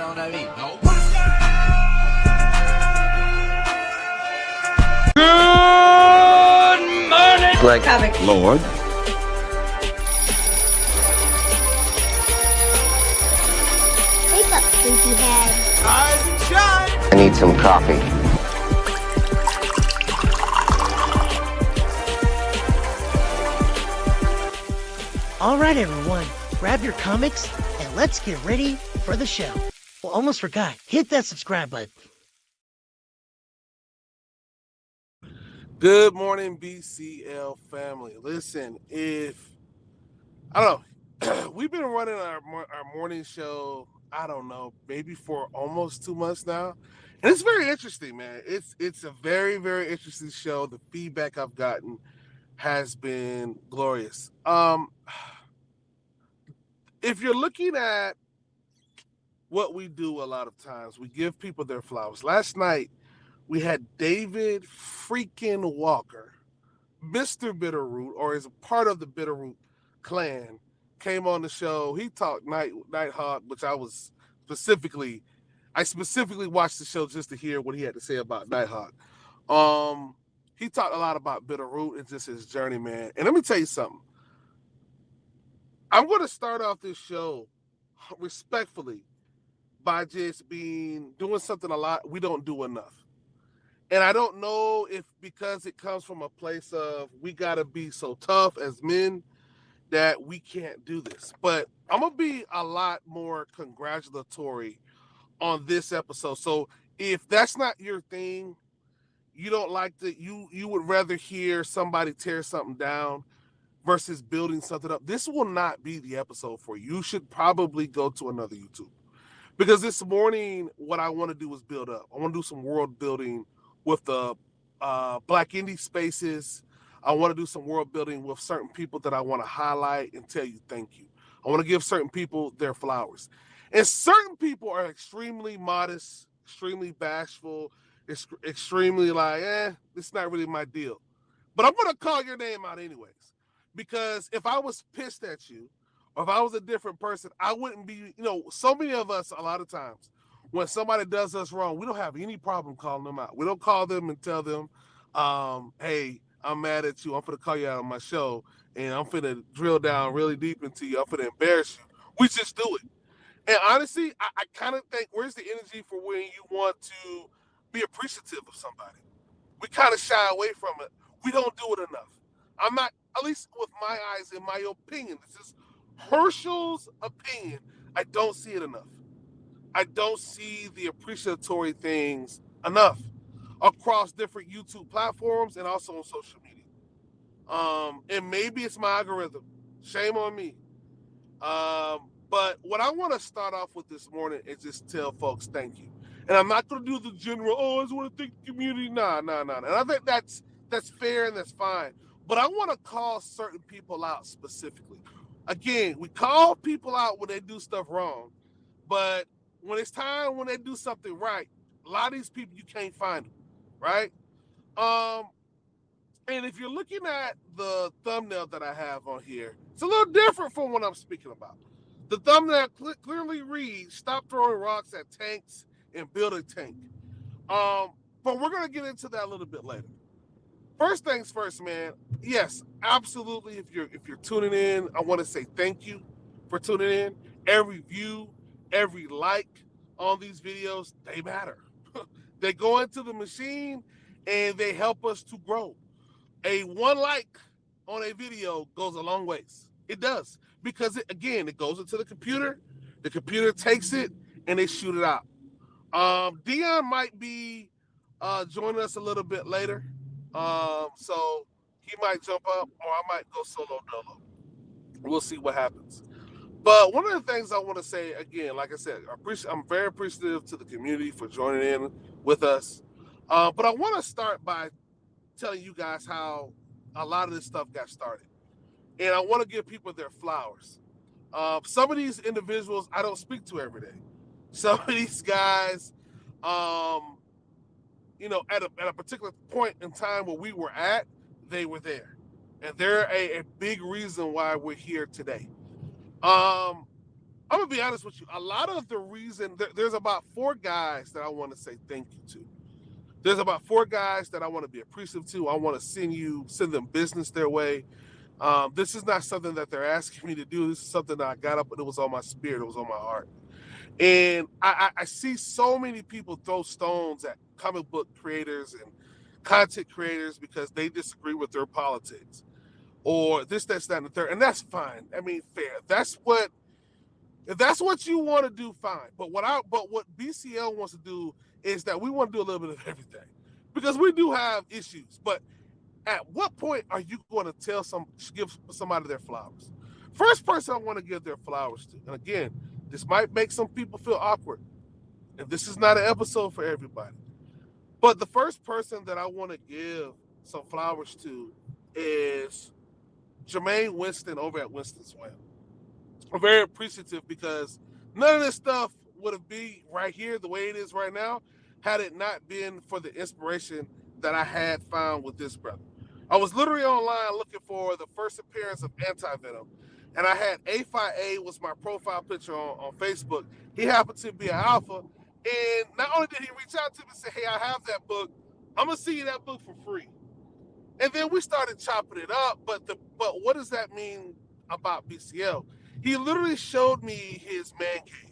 mon avis. Good morning, Black Lord. Wake up, sleepyhead. Rise and shine. I need some coffee. All right, everyone, grab your comics and let's get ready for the show. Well, almost forgot. Hit that subscribe button. Good morning, BCL family. Listen, I don't know, we've been running our morning show, I don't know, maybe for almost 2 months now. And it's very interesting, man. It's a very, very interesting show. The feedback I've gotten has been glorious. If you're looking at what we do a lot of times, we give people their flowers. Last night, we had David freaking Walker, Mr. Bitterroot, or is a part of the Bitterroot clan, came on the show. He talked Nighthawk, which I specifically watched the show just to hear what he had to say about Nighthawk. He talked a lot about Bitterroot and just his journey, man. And let me tell you something. I'm going to start off this show respectfully by just doing something a lot we don't do enough. And I don't know if because it comes from a place of we got to be so tough as men that we can't do this. But I'm going to be a lot more congratulatory on this episode. So if that's not your thing, you don't like you would rather hear somebody tear something down versus building something up, this will not be the episode for you. You should probably go to another YouTube. Because this morning, what I want to do is build up. I want to do some world building with the Black Indie spaces. I want to do some world building with certain people that I want to highlight and tell you thank you. I want to give certain people their flowers. And certain people are extremely modest, extremely bashful, extremely like, it's not really my deal. But I'm going to call your name out anyways. Because if I was pissed at you, or if I was a different person, I wouldn't be, so many of us, a lot of times, when somebody does us wrong, we don't have any problem calling them out. We don't call them and tell them, hey, I'm mad at you. I'm going to call you out on my show, and I'm going to drill down really deep into you. I'm going to embarrass you. We just do it. And honestly, I kind of think, where's the energy for when you want to be appreciative of somebody? We kind of shy away from it. We don't do it enough. I'm not, at least with my eyes, in my opinion, this is Herschel's opinion, I don't see it enough. I don't see the appreciatory things enough across different YouTube platforms and also on social media. And maybe it's my algorithm. Shame on me. But what I want to start off with this morning is just tell folks thank you. And I'm not going to do the general, I just want to thank the community. Nah. And I think that's fair and that's fine. But I want to call certain people out specifically. Again, we call people out when they do stuff wrong. But when it's time when they do something right, a lot of these people, you can't find them, right? And if you're looking at the thumbnail that I have on here, it's a little different from what I'm speaking about. The thumbnail clearly reads, stop throwing rocks at tanks and build a tank. But we're going to get into that a little bit later. First things first, man. Yes, absolutely. If you're tuning in, I want to say thank you for tuning in. Every view, every like on these videos, they matter. They go into the machine and they help us to grow. A one like on a video goes a long ways. It does. Because, it goes into the computer. The computer takes it and they shoot it out. Dion might be joining us a little bit later. So he might jump up or I might go solo dolo. We'll see what happens. But one of the things I want to say, again, like I said, I'm very appreciative to the community for joining in with us. But I want to start by telling you guys how a lot of this stuff got started. And I want to give people their flowers. Some of these individuals I don't speak to every day. Some of these guys, at a particular point in time where we were at, they were there. And they're a big reason why we're here today. I'm gonna be honest with you. A lot of the reason there's about 4 guys that I want to say thank you to. There's about 4 guys that I want to be appreciative to. I want to send them business their way. This is not something that they're asking me to do. This is something that I got up and it was on my spirit. It was on my heart. And I see so many people throw stones at comic book creators and content creators because they disagree with their politics or this, that, and the third. And that's fine. I mean, fair. If that's what you want to do, fine. But what BCL wants to do is that we want to do a little bit of everything because we do have issues. But at what point are you going to give somebody their flowers? First person I want to give their flowers to, and again, this might make some people feel awkward, and this is not an episode for everybody. But the first person that I want to give some flowers to is Jermaine Winston over at Winston Swam. I'm very appreciative because none of this stuff would have been right here the way it is right now had it not been for the inspiration that I had found with this brother. I was literally online looking for the first appearance of Anti-Venom, and I had A5A was my profile picture on Facebook. He happened to be an alpha, and not only did he reach out to me and say, hey, I have that book. I'm going to see you that book for free. And then we started chopping it up, but what does that mean about BCL? He literally showed me his man cave.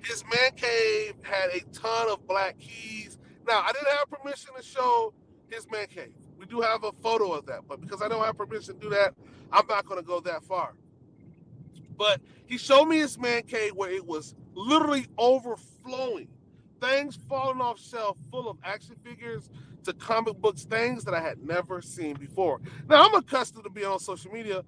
His man cave had a ton of black keys. Now, I didn't have permission to show his man cave. We do have a photo of that, but because I don't have permission to do that, I'm not going to go that far. But he showed me his man cave where it was literally overflowing. Things falling off shelf full of action figures to comic books, things that I had never seen before. Now, I'm accustomed to being on social media,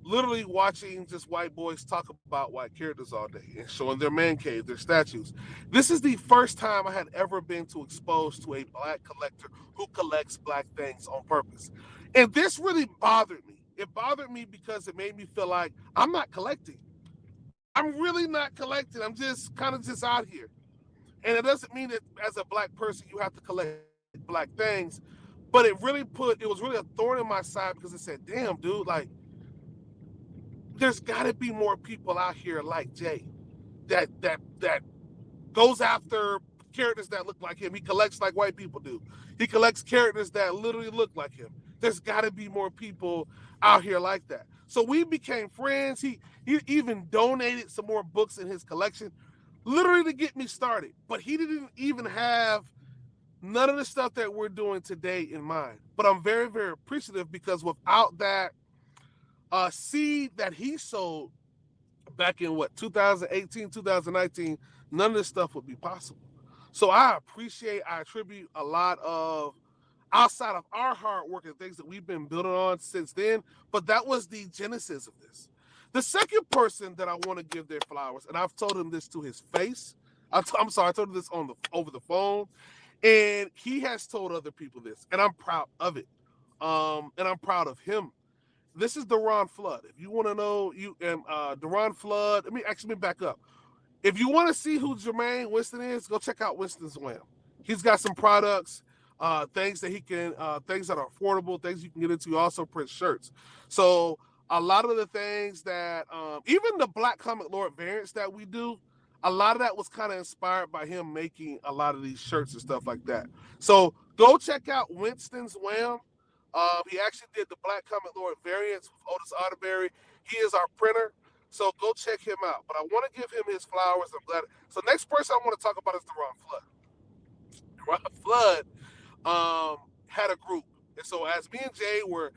literally watching just white boys talk about white characters all day and showing their man cave, their statues. This is the first time I had ever been exposed to a black collector who collects black things on purpose. And this really bothered me. It bothered me because it made me feel like I'm not collecting. I'm really not collecting. I'm just kind of just out here. And it doesn't mean that as a black person you have to collect black things, but it was really a thorn in my side because it said, damn, dude, like there's got to be more people out here like Jay that goes after characters that look like him. He collects like white people do. He collects characters that literally look like him. There's got to be more people out here like that. So we became friends. He even donated some more books in his collection, literally to get me started. But he didn't even have none of the stuff that we're doing today in mind. But I'm very, very appreciative because without that seed that he sowed back in 2018, 2019, none of this stuff would be possible. So I attribute a lot of outside of our hard work and things that we've been building on since then, but that was the genesis of this. The second person that I want to give their flowers, and I've told him this to his face. I'm sorry, I told him this over the phone, and he has told other people this, and I'm proud of it. And I'm proud of him. This is Deron Flood. If you want to know, Deron Flood. Let me back up. If you want to see who Jermaine Winston is, go check out Winston's Wham. He's got some products, things that things that are affordable, things you can get into. He also prints shirts. So a lot of the things that, even the Black Comic Lord variants that we do, a lot of that was kind of inspired by him making a lot of these shirts and stuff like that. So go check out Winston's Wham. He actually did the Black Comic Lord variants with Otis Otterberry. He is our printer. So go check him out. But I want to give him his flowers. I'm glad. So next person I want to talk about is Deron Flood. Deron Flood had a group. And so as me and Jay were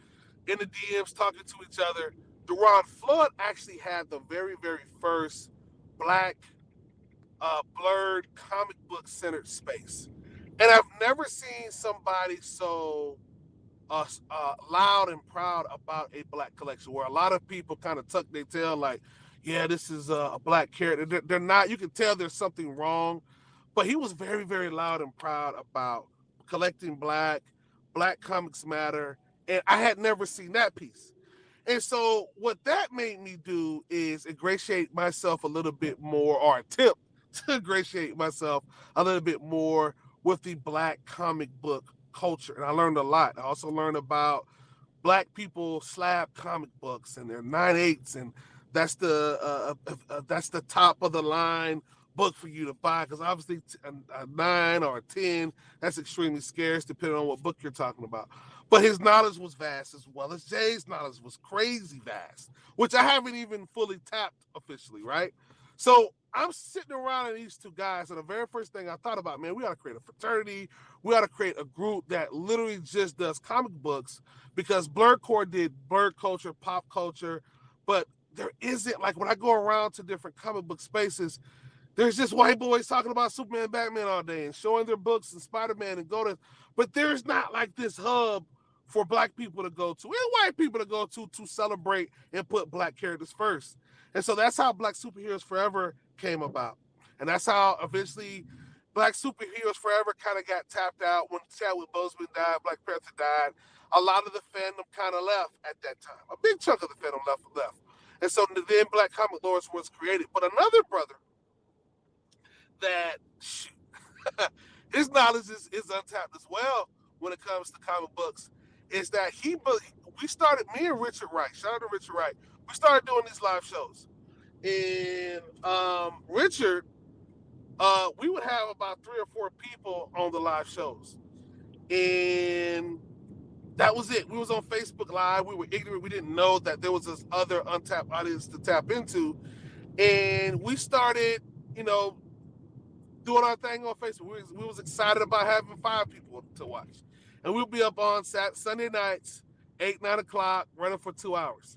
in the DMs talking to each other, Deron Flood actually had the very, very first black blurred comic book centered space. And I've never seen somebody so loud and proud about a black collection where a lot of people kind of tuck their tail like, yeah, this is a black character. They're not, you can tell there's something wrong, but he was very, very loud and proud about collecting black comics matter. And I had never seen that piece. And so what that made me do is ingratiate myself a little bit more, or attempt to ingratiate myself a little bit more with the black comic book culture. And I learned a lot. I also learned about black people slab comic books and their 9/8 and that's the top of the line book for you to buy, because obviously a 9 or a 10, that's extremely scarce depending on what book you're talking about. But his knowledge was vast, as well as Jay's knowledge was crazy vast, which I haven't even fully tapped officially, right? So I'm sitting around these two guys, and the very first thing I thought about, man, we got to create a fraternity. We got to create a group that literally just does comic books, because Blurcore did blurred culture, pop culture, but there isn't, like, when I go around to different comic book spaces, there's just white boys talking about Superman and Batman all day and showing their books and Spider-Man and GOTA. But there's not like this hub for black people to go to and white people to go to celebrate and put black characters first. And so that's how Black Superheroes Forever came about. And that's how eventually Black Superheroes Forever kind of got tapped out when Chadwick Boseman died, Black Panther died. A lot of the fandom kind of left at that time. A big chunk of the fandom left. And so then Black Comic Lords was created. But another brother that his knowledge is untapped as well when it comes to comic books is that we started, me and Richard Wright, shout out to Richard Wright, we started doing these live shows. And Richard, we would have about 3 or 4 people on the live shows. And that was it. We was on Facebook Live. We were ignorant. We didn't know that there was this other untapped audience to tap into. And we started, doing our thing on Facebook. We was excited about having 5 people to watch. And we'll be up on Sunday nights, 8, 9 o'clock, running for 2 hours.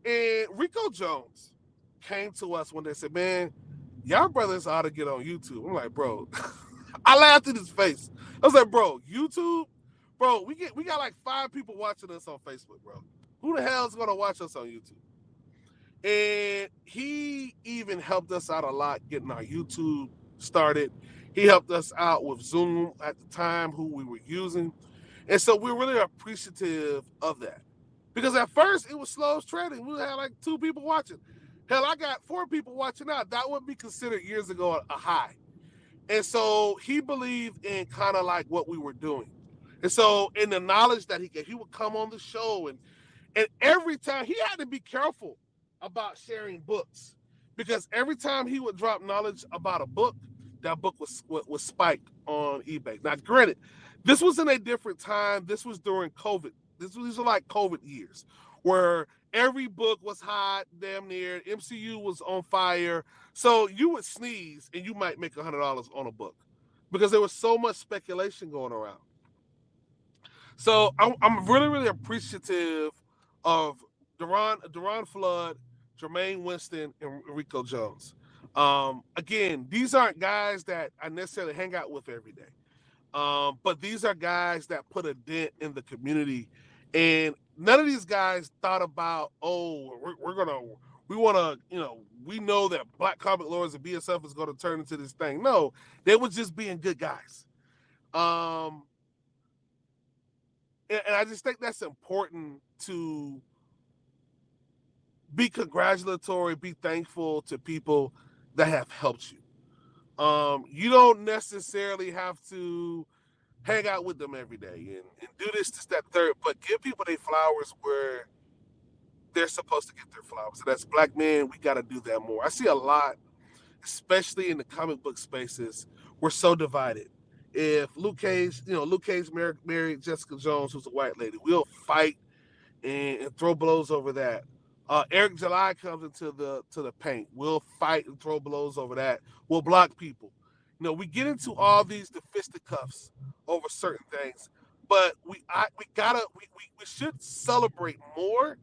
And Rico Jones came to us one day and said, man, y'all brothers ought to get on YouTube. I'm like, bro, I laughed in his face. I was like, bro, YouTube? Bro, we got like 5 people watching us on Facebook, bro. Who the hell is going to watch us on YouTube? And he even helped us out a lot getting our YouTube started. He helped us out with Zoom at the time, who we were using. And so we're really appreciative of that. Because at first it was slow trading. We had like 2 people watching. Hell, I got 4 people watching now. That would be considered years ago a high. And so he believed in kind of like what we were doing. And so in the knowledge that he gave, he would come on the show, and every time he had to be careful about sharing books, because every time he would drop knowledge about a book, that book was spiked on eBay. Now, granted, this was in a different time. This was during COVID. These are like COVID years, where every book was hot, damn near. MCU was on fire. So you would sneeze and you might make $100 on a book, because there was so much speculation going around. So I'm really, really appreciative of Deron Flood, Jermaine Winston, and Rico Jones. Again, these aren't guys that I necessarily hang out with every day. But these are guys that put a dent in the community. And none of these guys thought about, we want to, we know that Black Comic Lords and BSF is going to turn into this thing. No, they were just being good guys. And I just think that's important, to be congratulatory, be thankful to people that have helped you. You don't necessarily have to hang out with them every day and do this, that, third, but give people their flowers where they're supposed to get their flowers. And as Black men, we got to do that more. I see a lot, especially in the comic book spaces, we're so divided. If Luke Cage married Jessica Jones, who's a white lady, we'll fight and throw blows over that. Eric July comes into the paint. We'll fight and throw blows over that. We'll block people. We get into all these fisticuffs over certain things, but we should celebrate more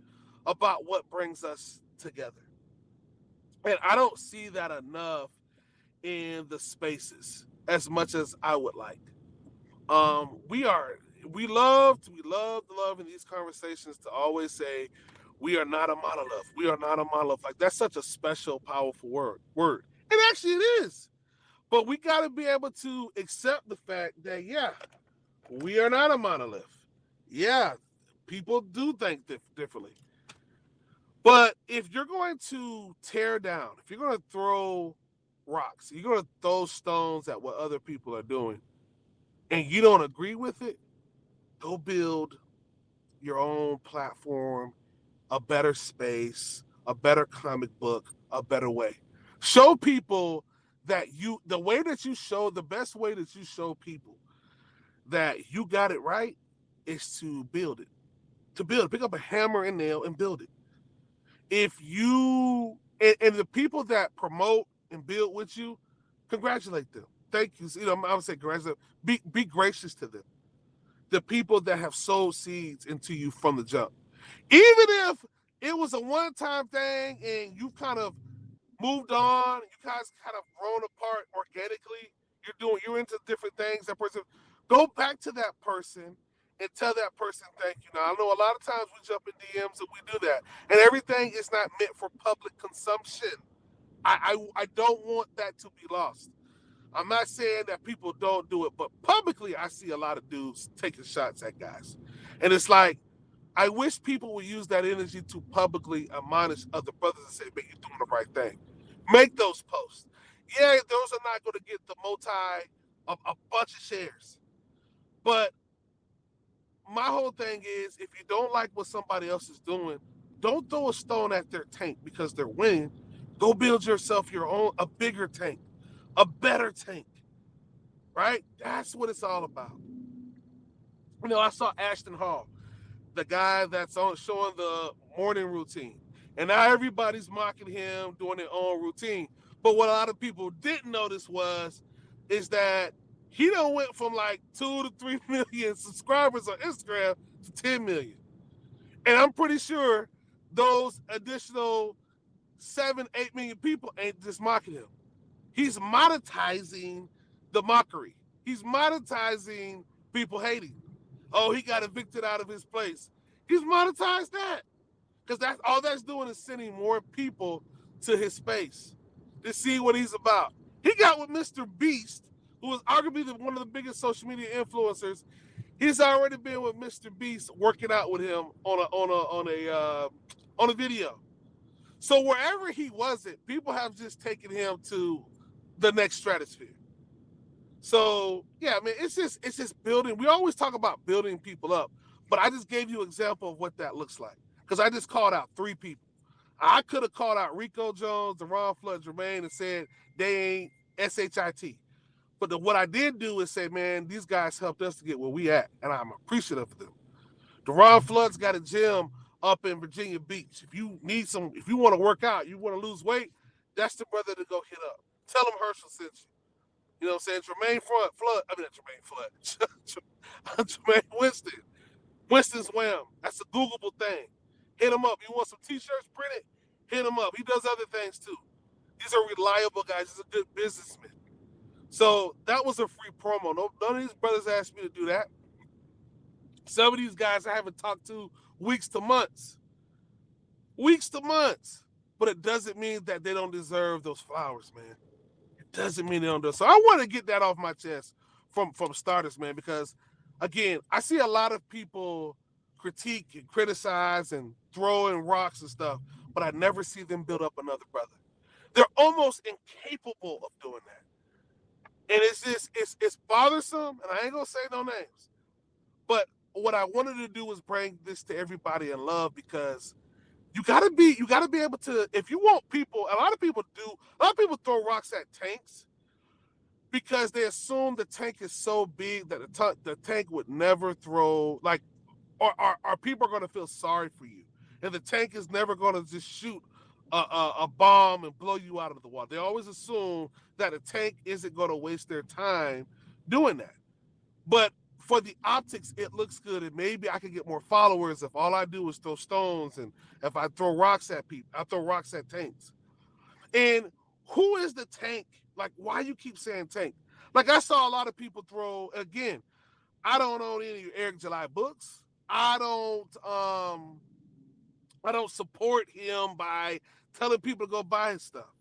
about what brings us together. And I don't see that enough in the spaces as much as I would like. We love in these conversations to always say we are not a monolith. We are not a monolith. Like, that's such a special, powerful word. And actually it is. But we got to be able to accept the fact that, yeah, we are not a monolith. Yeah, people do think differently. But if you're going to tear down, if you're going to throw rocks, you're going to throw stones at what other people are doing, and you don't agree with it, go build your own platform, a better space, a better comic book, a better way. Show people that the best way that you show people that you got it right is to build it. To build, pick up a hammer and nail and build it. If you and the people that promote and build with you, congratulate them. Thank you. I would say congratulate. Be gracious to them. The people that have sowed seeds into you from the jump. Even if it was a one-time thing and you kind of moved on, you guys kind of grown apart organically, you're into different things, that person, go back to that person and tell that person thank you. Now, I know a lot of times we jump in DMs and we do that, and everything is not meant for public consumption. I don't want that to be lost. I'm not saying that people don't do it, but publicly I see a lot of dudes taking shots at guys. And it's like, I wish people would use that energy to publicly admonish other brothers and say, man, you're doing the right thing. Make those posts. Yeah, those are not going to get the a bunch of shares. But my whole thing is, if you don't like what somebody else is doing, don't throw a stone at their tank because they're winning. Go build yourself a bigger tank, a better tank, right? That's what it's all about. I saw Ashton Hall, the guy that's showing the morning routine. And now everybody's mocking him doing their own routine. But what a lot of people didn't notice is that he done went from like 2 to 3 million subscribers on Instagram to 10 million. And I'm pretty sure those additional 7, 8 million people ain't just mocking him. He's monetizing the mockery. He's monetizing people hating. Oh, he got evicted out of his place. He's monetized that. Because that's doing is sending more people to his space to see what he's about. He got with Mr. Beast, who is arguably one of the biggest social media influencers. He's already been with Mr. Beast working out with him on a video. So wherever he wasn't, people have just taken him to the next stratosphere. So yeah, I mean, it's just building. We always talk about building people up, but I just gave you an example of what that looks like because I just called out 3 people. I could have called out Rico Jones, Deron Flood, Jermaine, and said they ain't SHIT. But what I did do is say, man, these guys helped us to get where we at, and I'm appreciative of them. Deron Flood's got a gym up in Virginia Beach. If you want to work out, you want to lose weight, that's the brother to go hit up. Tell him Herschel sent you. You know what I'm saying? Jermaine Winston. Winston's Wham. That's a Googleable thing. Hit him up. You want some t-shirts printed? Hit him up. He does other things too. These are reliable guys. He's a good businessman. So that was a free promo. None of these brothers asked me to do that. Some of these guys I haven't talked to weeks to months. But it doesn't mean that they don't deserve those flowers, man. Doesn't mean they don't do it. So I want to get that off my chest from starters, man, because again, I see a lot of people critique and criticize and throw in rocks and stuff, but I never see them build up another brother. They're almost incapable of doing that. And it's bothersome, and I ain't gonna say no names. But what I wanted to do was bring this to everybody in love because you gotta be able to, if you want people, a lot of people throw rocks at tanks because they assume the tank is so big that the tank would never throw, like, or people are gonna feel sorry for you. And the tank is never gonna just shoot a bomb and blow you out of the water. They always assume that a tank isn't gonna waste their time doing that. But for the optics, it looks good, and maybe I could get more followers if all I do is throw stones, and if I throw rocks at people, I throw rocks at tanks. And who is the tank? Like, why you keep saying tank? Like, I saw a lot of people throw, again, I don't own any Eric July books. I don't support him by telling people to go buy his stuff.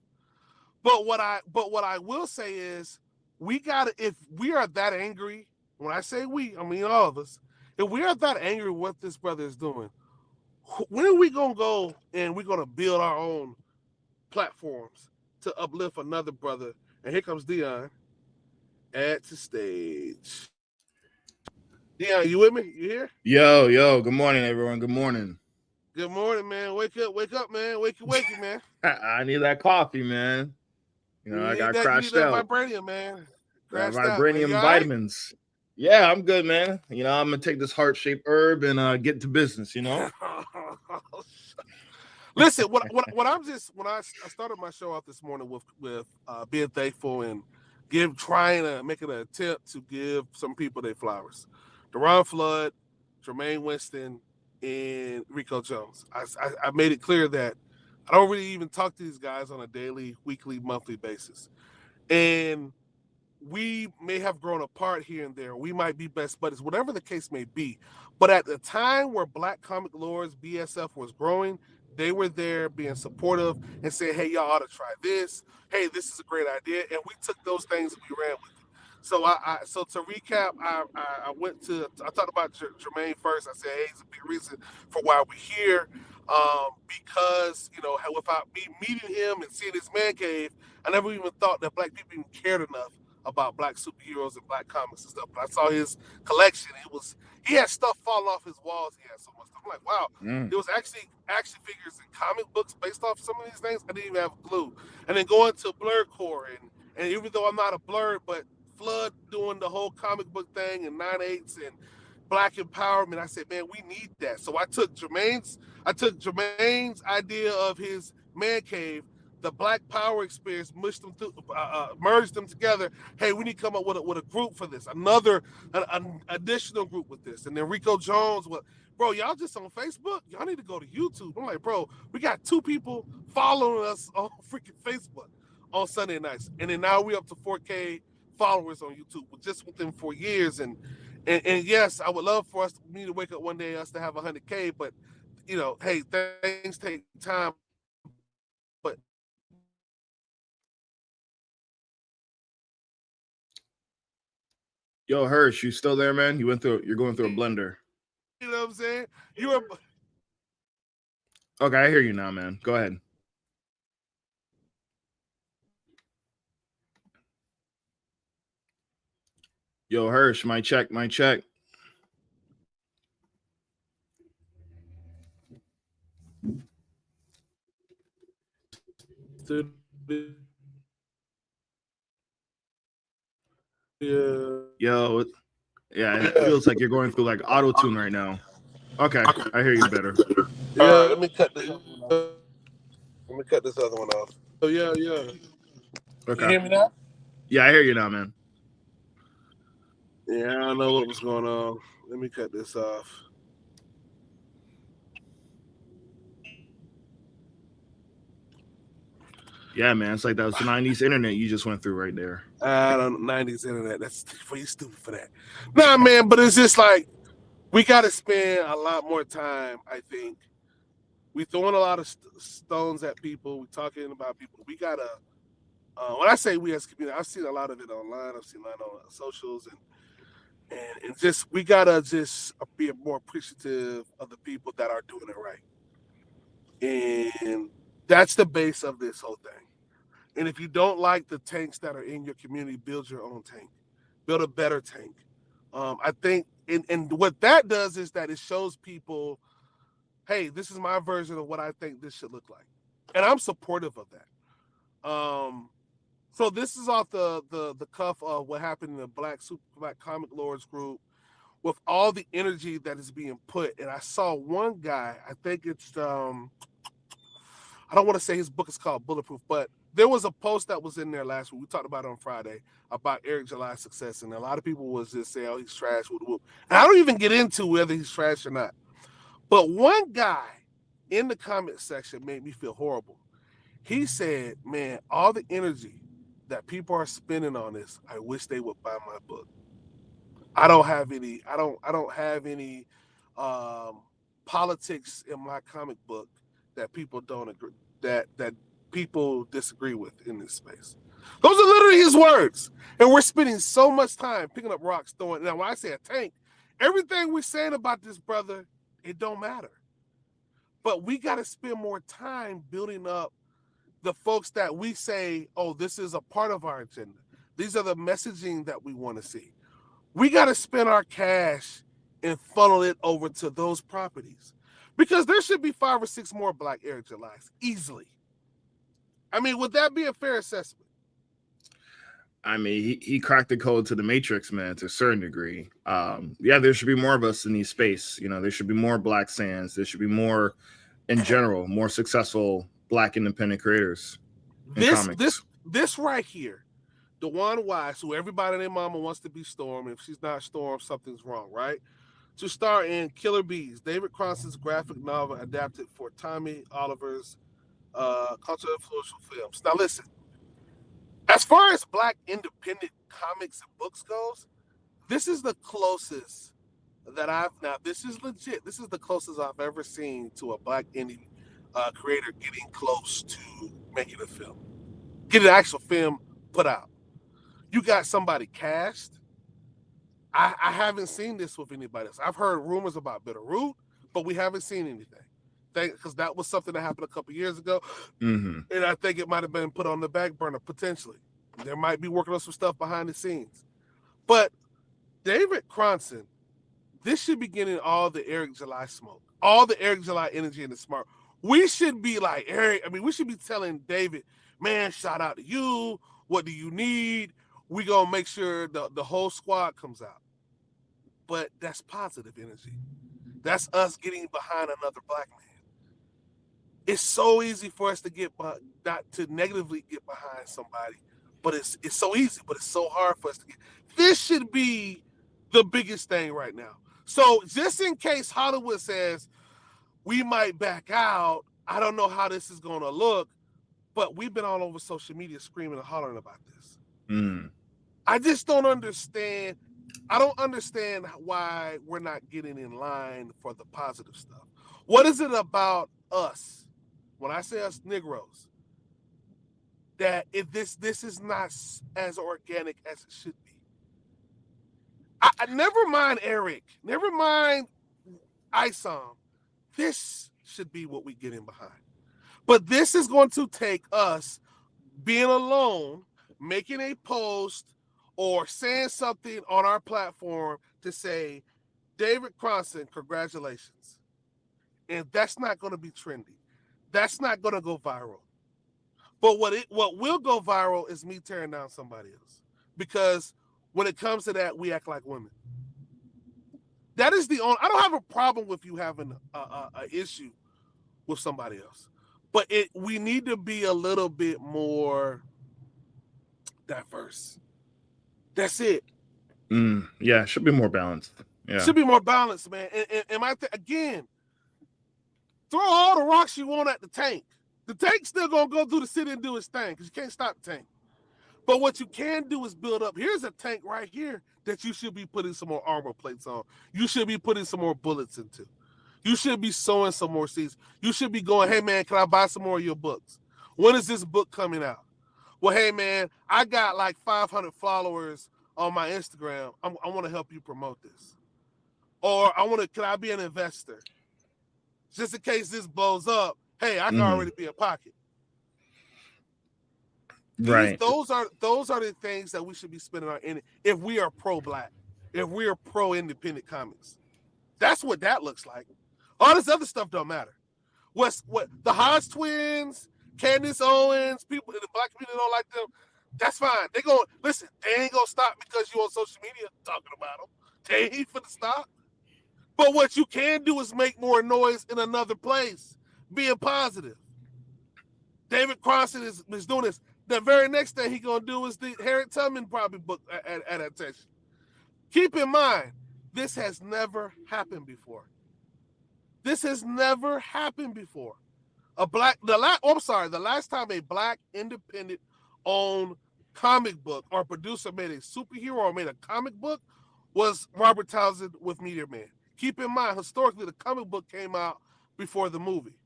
But what I will say is, if we are that angry, when I say we, I mean all of us, if we are that angry with what this brother is doing, when are we gonna go and we're gonna build our own platforms to uplift another brother? And here comes Dion at the stage. Dion, you with me? You here? Yo, good morning, everyone. Good morning. Good morning, man. Wake up, man. Wakey, man. I need that coffee, man. I got You need crashed that out. vibranium, man. That Crashed out, man. You vibranium all right? vitamins. Yeah, I'm good, man. I'm gonna take this heart-shaped herb and get to business. Listen, what I'm just when I started my show off this morning with being thankful and trying to make an attempt to give some people their flowers. Deron Flood, Jermaine Winston, and Rico Jones. I made it clear that I don't really even talk to these guys on a daily, weekly, monthly basis. And we may have grown apart here and there. We might be best buddies, whatever the case may be. But at the time where Black Comic Lords BSF was growing, they were there being supportive and saying, hey, y'all ought to try this. Hey, this is a great idea. And we took those things and we ran with it. So to recap, I talked about Jermaine first. I said, hey, he's a big reason for why we're here. Because, without me meeting him and seeing his man cave, I never even thought that Black people even cared enough about Black superheroes and Black comics and stuff. But I saw his collection. He had stuff falling off his walls. He had so much stuff. I'm like, wow, Mm. there was actually action figures and comic books based off some of these things. I didn't even have a clue. And then going to Blurred Core, and even though I'm not a Blurred, but Flood doing the whole comic book thing and 9/8 and Black empowerment, I said, man, we need that. So I took Jermaine's idea of his man cave, the Black Power experience, merged them together. Hey, we need to come up with a group for this, an additional group with this. And then Rico Jones, bro, y'all just on Facebook? Y'all need to go to YouTube. I'm like, bro, we got 2 people following us on freaking Facebook on Sunday nights. And then now we up to 4K followers on YouTube just within 4 years. And yes, I would love for me to wake up one day, us to have 100K, but hey, things take time. But Yo, Hirsch, you still there, man? You're going through a blender. you know what I'm saying? You were Okay, I hear you now, man. Go ahead. Yo, Hirsch, my check. Yo, yeah, it feels like you're going through like auto tune right now. Okay, I hear you better. Yeah, let me cut this other one off. Yeah. Okay. You hear me now? Yeah, I hear you now, man. Yeah, I don't know what was going on. Let me cut this off. Yeah, man, it's like that was the 90s internet you just went through right there. I don't 90s internet. That's for you stupid for that. Nah, man, but it's just like we got to spend a lot more time. I think we throwing a lot of stones at people. We talking about people. We gotta. When I say we as a community, I've seen a lot of it online. I've seen a lot on socials, and just we gotta just be more appreciative of the people that are doing it right. And that's the base of this whole thing. And if you don't like the tanks that are in your community, build your own tank. Build a better tank. I think, and what that does is that it shows people, hey, this is my version of what I think this should look like, and I'm supportive of that. So this is off the cuff of what happened in the Black Comic Lords group with all the energy that is being put. And I saw one guy, I think it's I don't want to say his book is called Bulletproof, but there was a post that was in there last week. We talked about it on Friday about Eric July's success, and a lot of people was just saying, "Oh, he's trash." And I don't even get into whether he's trash or not. But one guy in the comment section made me feel horrible. He said, "Man, all the energy that people are spending on this, I wish they would buy my book. I don't have any. I don't have any politics in my comic book that people don't agree that people disagree with in this space." Those are literally his words. And we're spending so much time picking up rocks, throwing. Now, when I say a tank, everything we're saying about this brother, it don't matter. But we got to spend more time building up the folks that we say, oh, this is a part of our agenda. These are the messaging that we want to see. We got to spend our cash and funnel it over to those properties. Because there should be 5 or 6 more Black Eric Julys easily. I mean, would that be a fair assessment? I mean, he cracked the code to the Matrix, man, to a certain degree. Yeah, there should be more of us in these space. You know, there should be more Black Sands. There should be more, in general, more successful Black independent creators in comics. This right here, DeJuan Wise, who everybody and their mama wants to be Storm. If she's not Storm, something's wrong, right? To star in Killer Bees, David Cronson's graphic novel adapted for Tommy Oliver's cultural influential films. Now listen, as far as Black independent comics and books goes, this is the closest that this is legit. This is the closest I've ever seen to a Black indie creator getting close to making a film. Get an actual film put out. You got somebody cast. I haven't seen this with anybody else. I've heard rumors about Bitterroot, but we haven't seen anything. Because that was something that happened a couple years ago. Mm-hmm. And I think it might have been put on the back burner, potentially. There might be working on some stuff behind the scenes. But David Cronson, this should be getting all the Eric July smoke, all the Eric July energy in the smart. We should be like, Eric, I mean, we should be telling David, man, shout out to you. What do you need? We gonna make sure the whole squad comes out. But that's positive energy. That's us getting behind another Black man. It's so easy for us to not to negatively get behind somebody, but it's so easy, but it's so hard for us to get. This should be the biggest thing right now. So just in case Hollywood says we might back out, I don't know how this is gonna look, but we've been all over social media screaming and hollering about this. I just don't understand. I don't understand why we're not getting in line for the positive stuff. What is it about us? When I say us Negroes, that if this is not as organic as it should be. I never mind Eric, never mind Isom. This should be what we get in behind. But this is going to take us being alone, making a post, or saying something on our platform to say, David Cronson, congratulations. And that's not going to be trendy. That's not going to go viral. But what will go viral is me tearing down somebody else. Because when it comes to that, we act like women. That is the only. I don't have a problem with you having a issue with somebody else. But we need to be a little bit more diverse. That's it. Yeah, should be more balanced. Yeah, should be more balanced, man. And again, throw all the rocks you want at the tank. The tank's still gonna go through the city and do its thing because you can't stop the tank. But what you can do is build up. Here's a tank right here that you should be putting some more armor plates on. You should be putting some more bullets into. You should be sowing some more seeds. You should be going, hey man, can I buy some more of your books? When is this book coming out? Well, hey man, I got like 500 followers on my Instagram. I want to help you promote this. Or can I be an investor? Just in case this blows up, hey, I can already be a pocket. Right. Those are the things that we should be spending our energy if we are pro-Black, if we are pro-independent comics. That's what that looks like. All this other stuff don't matter. What the Hodge twins, Candace Owens, people in the Black community don't like them. That's fine. They ain't gonna stop because you on social media talking about them. They ain't finna stop. But what you can do is make more noise in another place, being positive. David Cronson is doing this. The very next thing he gonna do is the Harriet Tubman probably book adaptation. Keep in mind, this has never happened before. This has never happened before. The last time a Black independent owned comic book or producer made a superhero or made a comic book was Robert Townsend with Meteor Man. Keep in mind, historically, the comic book came out before the movie.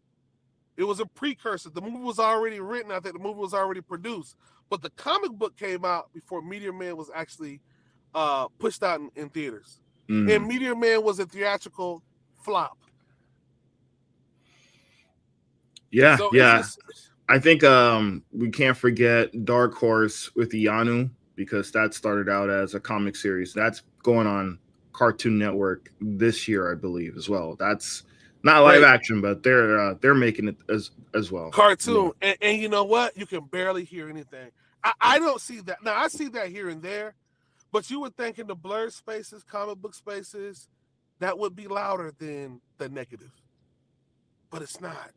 It was a precursor. The movie was already written. I think the movie was already produced. But the comic book came out before Meteor Man was actually pushed out in theaters. And Meteor Man was a theatrical flop. Yeah, so yeah. I think we can't forget Dark Horse with Ianu, because that started out as a comic series. That's going on Cartoon Network this year, I believe, as well. That's Not live Great action, but they're making it as well. cartoon, and you know what? You can barely hear anything. I don't see that now. I see that here and there, but you would think in the blurred spaces, comic book spaces, that would be louder than the negative, but it's not.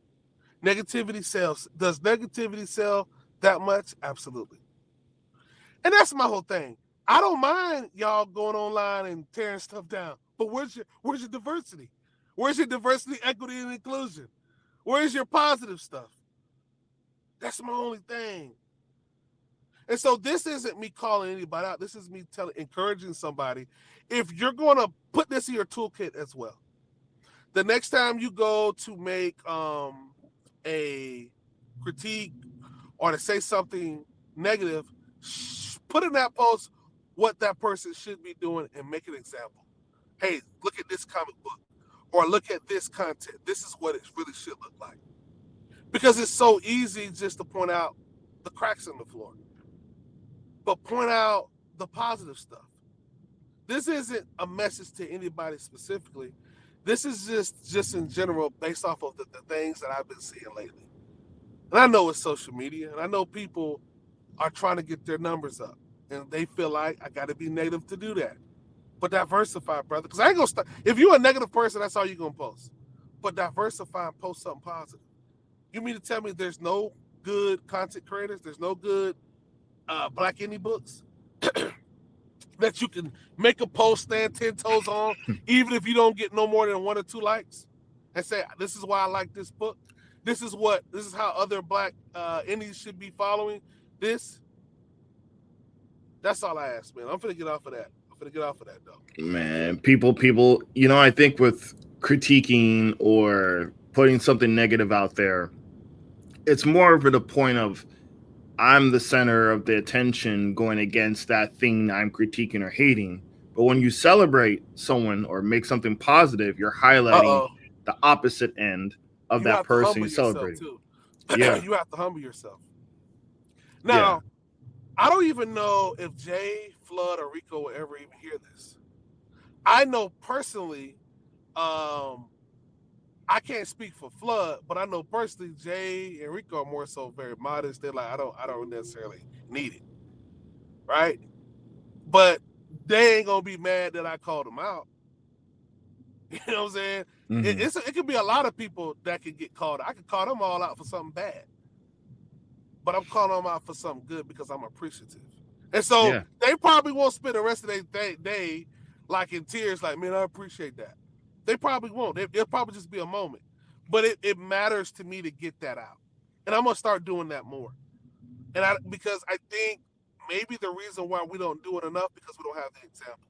Negativity sells. Does negativity sell that much? Absolutely. And that's my whole thing. I don't mind y'all going online and tearing stuff down, but where's your diversity? Where's your diversity, equity, and inclusion? Where's your positive stuff? That's my only thing. And so this isn't me calling anybody out. This is me encouraging somebody. If you're going to put this in your toolkit as well, the next time you go to make a critique or to say something negative, put in that post what that person should be doing and make an example. Hey, look at this comic book or look at this content. This is what it really should look like. Because it's so easy just to point out the cracks in the floor, but point out the positive stuff. This isn't a message to anybody specifically. This is just in general based off of the things that I've been seeing lately. And I know it's social media, and I know people are trying to get their numbers up, and they feel like I got to be negative to do that. But diversify, brother, because I ain't gonna start. If you're a negative person, that's all you're gonna post. But diversify and post something positive. You mean to tell me there's no good content creators? There's no good Black indie books that you can make a post, stand 10 toes on, even if you don't get no more than 1 or 2 likes, and say, this is why I like this book. This is how other Black indies should be following this. That's all I ask, man. I'm finna get off of that. Though. Man, people, I think with critiquing or putting something negative out there, it's more of a point of I'm the center of the attention going against that thing I'm critiquing or hating. But when you celebrate someone or make something positive, you're highlighting the opposite end of that person you celebrate. Yeah, you have to humble yourself. Now, I don't even know if Jay, Flood, or Rico will ever even hear this. I know personally, I can't speak for Flood, but I know personally Jay and Rico are more so very modest. They're like, I don't necessarily need it, right? But they ain't gonna be mad that I called them out. You know what I'm saying? Mm-hmm. It could be a lot of people that could get called. I could call them all out for something bad, but I'm calling them out for something good because I'm appreciative. And so they probably won't spend the rest of their day like in tears, like, man, I appreciate that. They probably won't. It'll probably just be a moment. But it matters to me to get that out. And I'm going to start doing that more. Because I think maybe the reason why we don't do it enough because we don't have the example.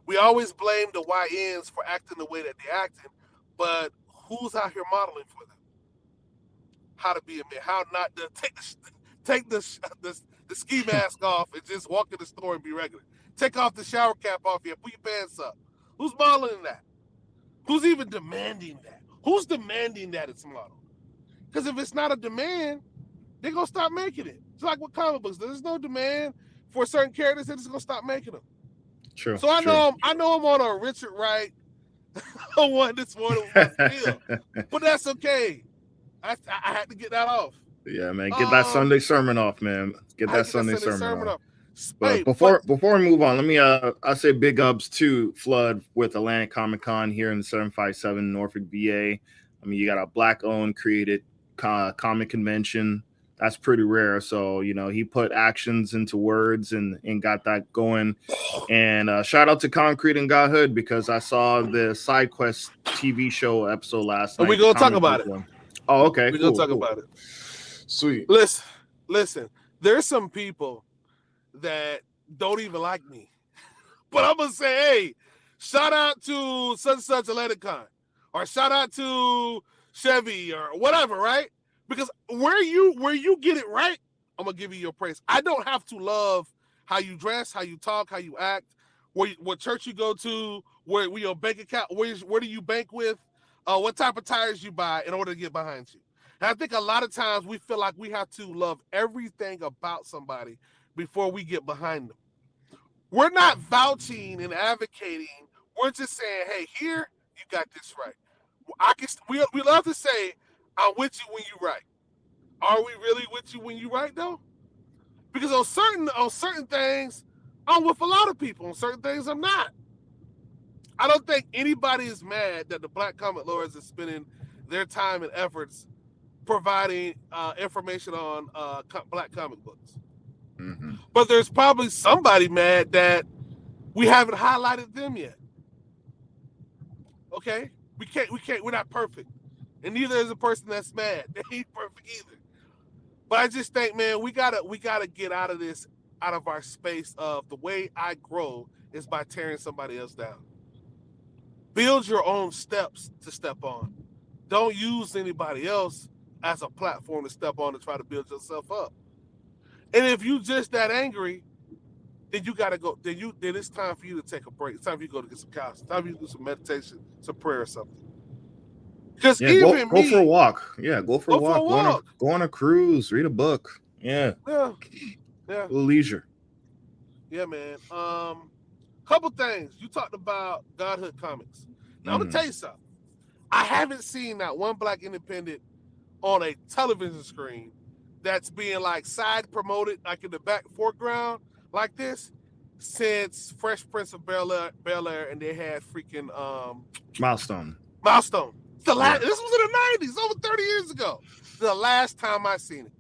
We always blame the YNs for acting the way that they're acting, but who's out here modeling for them? How to be a man, how not to take the ski mask off and just walk in the store and be regular. Take off the shower cap off here, put your pants up. Who's modeling that? Who's even demanding that? Who's demanding that it's modeled? Because if it's not a demand, they're going to stop making it. It's like with comic books. There's no demand for certain characters, they're just going to stop making them. True. So I know I'm on a Richard Wright one this morning with my deal. But that's okay. I had to get that off. Yeah, man. Get that Sunday sermon off, man. Get that Sunday sermon off. But before we move on, let me I say big ups to Flood with Atlantic Comic Con here in the 757 Norfolk, VA. I mean, you got a Black-owned created comic convention. That's pretty rare. So, he put actions into words and got that going. And shout out to Concrete and Godhood because I saw the Side Quest TV show episode last night. We're going to talk about it. Oh, okay. We're going to talk about it. Sweet. Listen, there's some people that don't even like me. But I'm going to say, hey, shout out to such and such Atlantic Con or shout out to Chevy or whatever, right? Because where you get it right, I'm going to give you your praise. I don't have to love how you dress, how you talk, how you act, what church you go to, where your bank account, where do you bank with, what type of tires you buy in order to get behind you. And I think a lot of times we feel like we have to love everything about somebody before we get behind them. We're not vouching and advocating. We're just saying, hey, here, you got this right. We love to say, "I'm with you when you right." Are we really with you when you right though? Because on certain things, I'm with a lot of people. On certain things, I'm not. I don't think anybody is mad that the Black Comic Lords is spending their time and efforts providing information on Black comic books. Mm-hmm. But there's probably somebody mad that we haven't highlighted them yet. Okay, we're not perfect, and neither is a person that's mad. They ain't perfect either. But I just think, man, we gotta get out of this, out of our space of the way I grow is by tearing somebody else down. Build your own steps to step on. Don't use anybody else as a platform to step on to try to build yourself up. And if you just that angry, then you gotta go. Then it's time for you to take a break. It's time for you to go to get some counseling. It's time for you to do some meditation, some prayer, or something. Because Yeah, even go for a walk. Yeah, go for a Go for a walk. walk. Go on a cruise. Read a book. Yeah, yeah, a little leisure. yeah, man. Couple things. You talked about Godhood Comics. Now I'm gonna tell you something. I haven't seen that one Black independent on a television screen that's being like side promoted, like in the back foreground, like this, since Fresh Prince of Bel-Air, and they had freaking Milestone. The last This was in the 90s, over 30 years ago. The last time I seen it.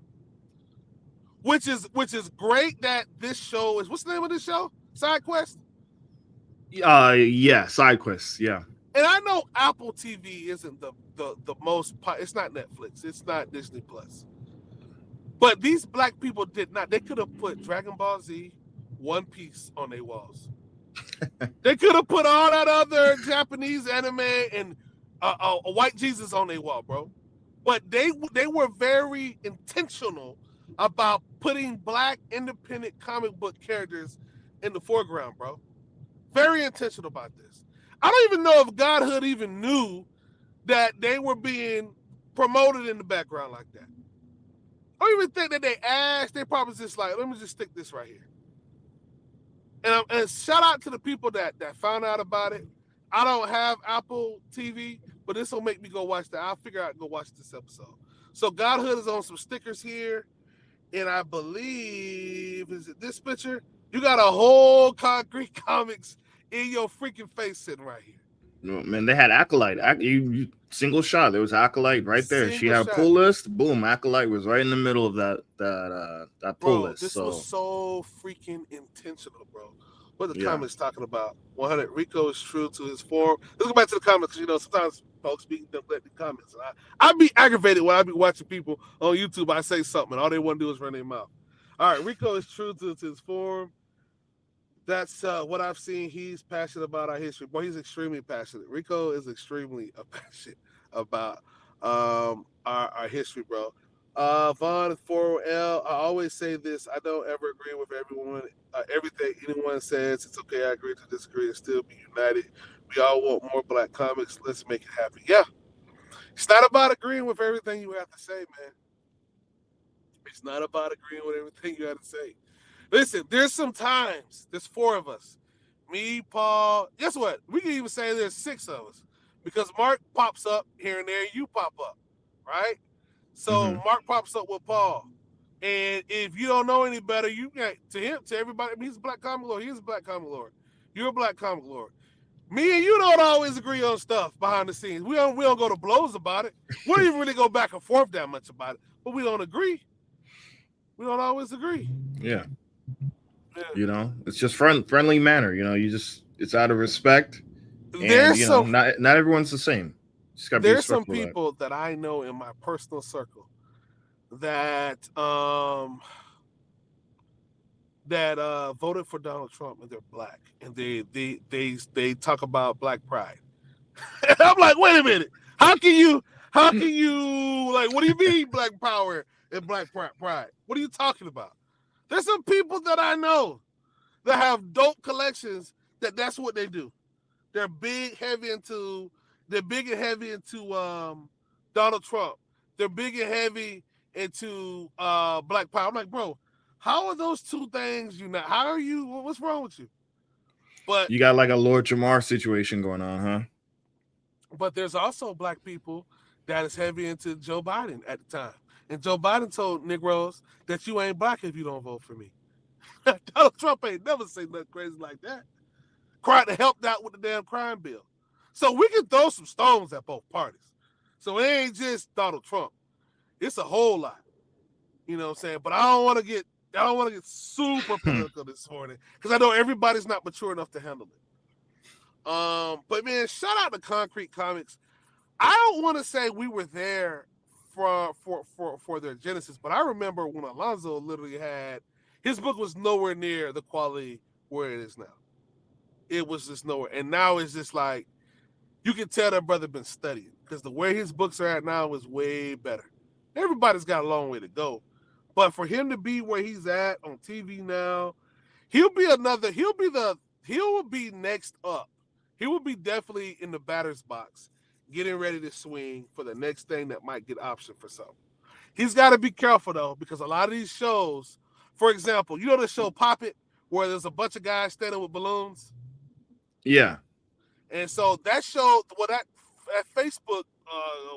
Which is great that this show is, what's the name of this show? Side Quest? Yeah, Side Quest. Yeah. And I know Apple TV isn't the most, it's not Netflix, it's not Disney Plus. But these Black people did not. They could have put Dragon Ball Z, One Piece on their walls. They could have put all that other Japanese anime and a White Jesus on their wall, bro. But they were very intentional about putting Black independent comic book characters in the foreground, bro. Very intentional about this. I don't even know if Godhood even knew that they were being promoted in the background like that. I don't even think that they asked. They probably just like, let me just stick this right here. And shout out to the people that found out about it. I don't have Apple TV, but this will make me go watch that. I'll figure out and go watch this episode. So Godhood is on some stickers here. And I believe, is it this picture? You got a whole Concrete Comics in your freaking face sitting right here. No, man, they had Acolyte. You single shot. There was Acolyte right there. She had a pull list. Boom, Acolyte was right in the middle of that pull list. This was so freaking intentional, bro. What the comments talking about? 100. Rico is true to his form. Let's go back to the comments, because sometimes folks be neglecting the comments. I be aggravated when I be watching people on YouTube. I say something and all they want to do is run their mouth. All right, Rico is true to his form. That's what I've seen. He's passionate about our history. Boy, he's extremely passionate. Rico is extremely passionate about our history, bro. Vaughn 4L, I always say this. I don't ever agree with everything anyone says. It's okay. I agree to disagree and still be united. We all want more Black comics. Let's make it happen. Yeah. It's not about agreeing with everything you have to say, man. It's not about agreeing with everything you have to say. Listen, there's four of us. Me, Paul. Guess what? We can even say there's six of us. Because Mark pops up here and there, you pop up. Right? So Mark pops up with Paul. And if you don't know any better, you to everybody, he's a Black comic lord. He's a Black comic lord. You're a Black comic lord. Me and you don't always agree on stuff behind the scenes. We don't go to blows about it. We don't even really go back and forth that much about it. But we don't agree. We don't always agree. Yeah. It's just friendly manner. It's out of respect. And, not everyone's the same. There's some people that I know in my personal circle that voted for Donald Trump and they're Black, and they talk about Black pride. And I'm like, wait a minute, how can you like, what do you mean Black power and Black pride? What are you talking about? There's some people that I know that have dope collections that's what they do. They're big and heavy into Donald Trump. They're big and heavy into Black power. I'm like, bro, how are those two things unite? How are you? What's wrong with you? But you got like a Lord Jamar situation going on, huh? But there's also black people that is heavy into Joe Biden at the time. And Joe Biden told Negroes that you ain't black if you don't vote for me. Donald Trump ain't never say nothing crazy like that. Cried to help out with the damn crime bill. So we can throw some stones at both parties. So it ain't just Donald Trump. It's a whole lot. You know what I'm saying? But I don't want to get super political this morning because I know everybody's not mature enough to handle it. But man, shout out to Concrete Comics. I don't want to say we were there for their genesis, but I remember when Alonzo literally had his book was nowhere near the quality where it is now. It was just nowhere, and now it's just like you can tell that brother been studying because the way his books are at now is way better. Everybody's got a long way to go, but for him to be where he's at on TV now, he'll be another. He'll be next up. He will be definitely in the batter's box, getting ready to swing for the next thing that might get optioned for something. He's got to be careful though, because a lot of these shows, for example, you know the show Pop It, where there's a bunch of guys standing with balloons. Yeah. And so that show, well, that Facebook,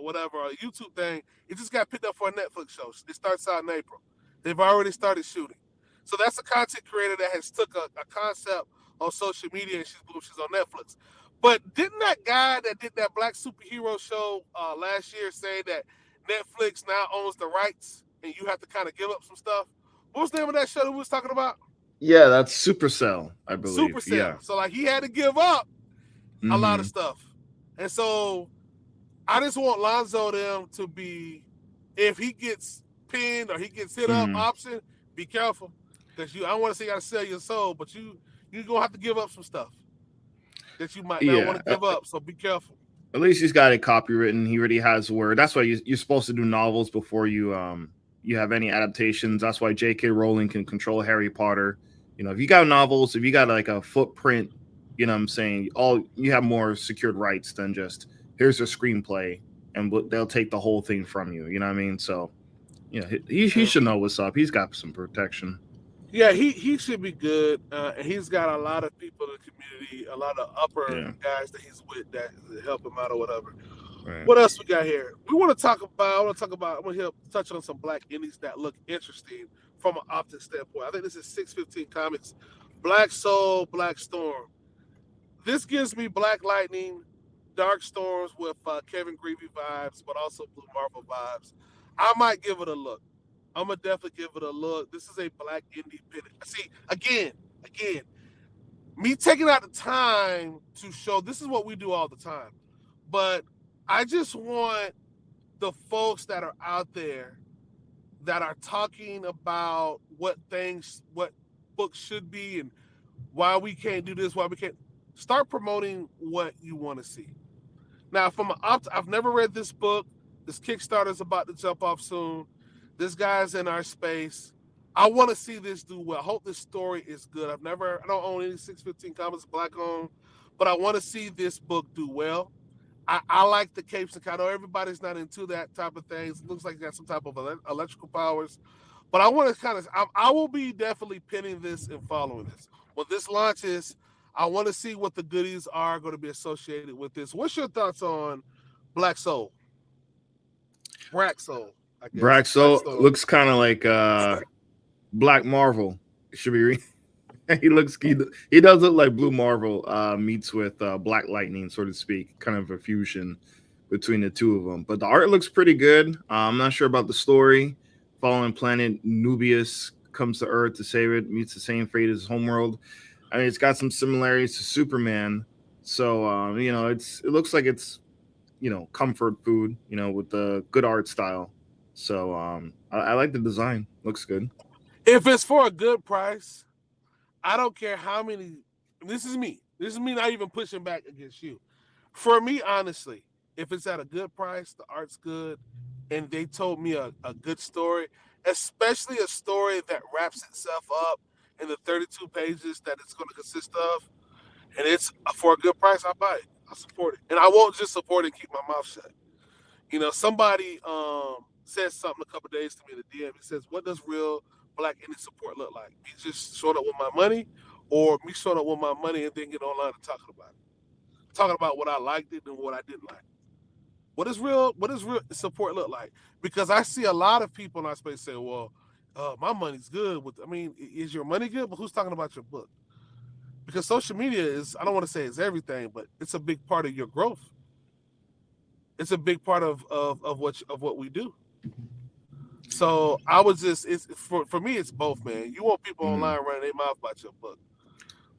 whatever, YouTube thing, it just got picked up for a Netflix show. It starts out in April. They've already started shooting. So that's a content creator that has took a concept on social media and she's on Netflix. But didn't that guy that did that black superhero show last year say that Netflix now owns the rights and you have to kind of give up some stuff? What was the name of that show that we was talking about? Yeah, that's Supercell, I believe. Yeah. Supercell. So like he had to give up a lot of stuff. And so I just want Lonzo them to be, if he gets pinned or he gets hit up option, be careful. Because I don't want to say you got to sell your soul, but you're going to have to give up some stuff that you might not want to give up. So be careful. At least he's got it copywritten. He already has the word. That's why you're supposed to do novels before you have any adaptations. That's why J.K. Rowling can control Harry Potter. You know, if you got novels, if you got like a footprint, you know what I'm saying, you have more secured rights than just here's a screenplay and they'll take the whole thing from you. You know what I mean? So, you know, he should know what's up. He's got some protection. Yeah, he should be good. And he's got a lot of people in the community, a lot of upper guys that he's with that help him out or whatever. Right. What else we got here? I want to touch on some black indies that look interesting from an optic standpoint. I think this is 615 Comics, Black Soul, Black Storm. This gives me Black Lightning, Dark Storms with Kevin Greavy vibes, but also Blue Marvel vibes. I might give it a look. I'm gonna definitely give it a look. This is a black independent. See, again, me taking out the time to show. This is what we do all the time, but I just want the folks that are out there that are talking about what books should be and why we can't do this, why we can't start promoting what you want to see. Now, I've never read this book. This Kickstarter is about to jump off soon. This guy's in our space. I want to see this do well. I hope this story is good. I don't own any 615 Comics black owned, but I want to see this book do well. I like the capes. I know everybody's not into that type of things. It looks like you got some type of electrical powers, but I want to I will be definitely pinning this and following this. When this launches, I want to see what the goodies are going to be associated with this. What's your thoughts on Black Soul? Black Soul, I guess. Black Soul looks kind of like Black Marvel. It should be. He does look like Blue Marvel meets with Black Lightning, so to speak, kind of a fusion between the two of them. But the art looks pretty good. I'm not sure about the story. Fallen planet Nubius comes to Earth to save it, meets the same fate as homeworld. I mean, it's got some similarities to Superman. So, it looks like it's, comfort food, with the good art style. So I like the design. Looks good. If it's for a good price, I don't care how many. This is me not even pushing back against you. For me, honestly, if it's at a good price, the art's good, and they told me a good story, especially a story that wraps itself up in the 32 pages that it's going to consist of, and it's for a good price, I'll buy it. I'll support it. And I won't just support it and keep my mouth shut. Somebody said something a couple days to me in the DM. He says, what does real black indie support look like? Me just showing up with my money, or me showing up with my money and then get online and talking about it? talking about what I liked it and what I didn't like. What does real support look like? Because I see a lot of people in our space say, well, my money's good. I mean, is your money good? But who's talking about your book? Because social media is, I don't want to say it's everything, but it's a big part of your growth. It's a big part of what we do. So I was just, it's for me, it's both, man. You want people online running their mouth about your book.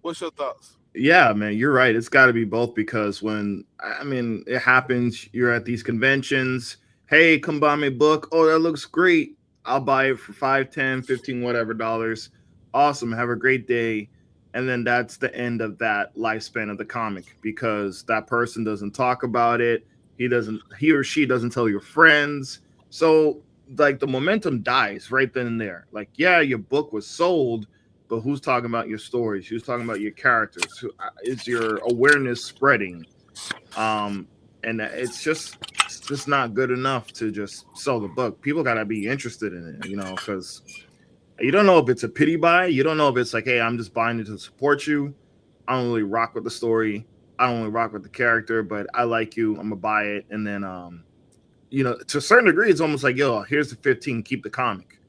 What's your thoughts? Yeah, man, you're right. It's got to be both because it happens. You're at these conventions. Hey, come buy my book. Oh, that looks great. I'll buy it for 5, 10, 15, whatever dollars. Awesome. Have a great day. And then that's the end of that lifespan of the comic because that person doesn't talk about it. He or she doesn't tell your friends. So like the momentum dies right then and there. Like, yeah, your book was sold, but who's talking about your stories? Who's talking about your characters? Is your awareness spreading? And it's just not good enough to just sell the book. People got to be interested in it, because you don't know if it's a pity buy. You don't know if it's like, hey, I'm just buying it to support you. I don't really rock with the story. I don't really rock with the character, but I like you. I'm gonna buy it, and then to a certain degree, it's almost like, yo, here's the 15, keep the comic.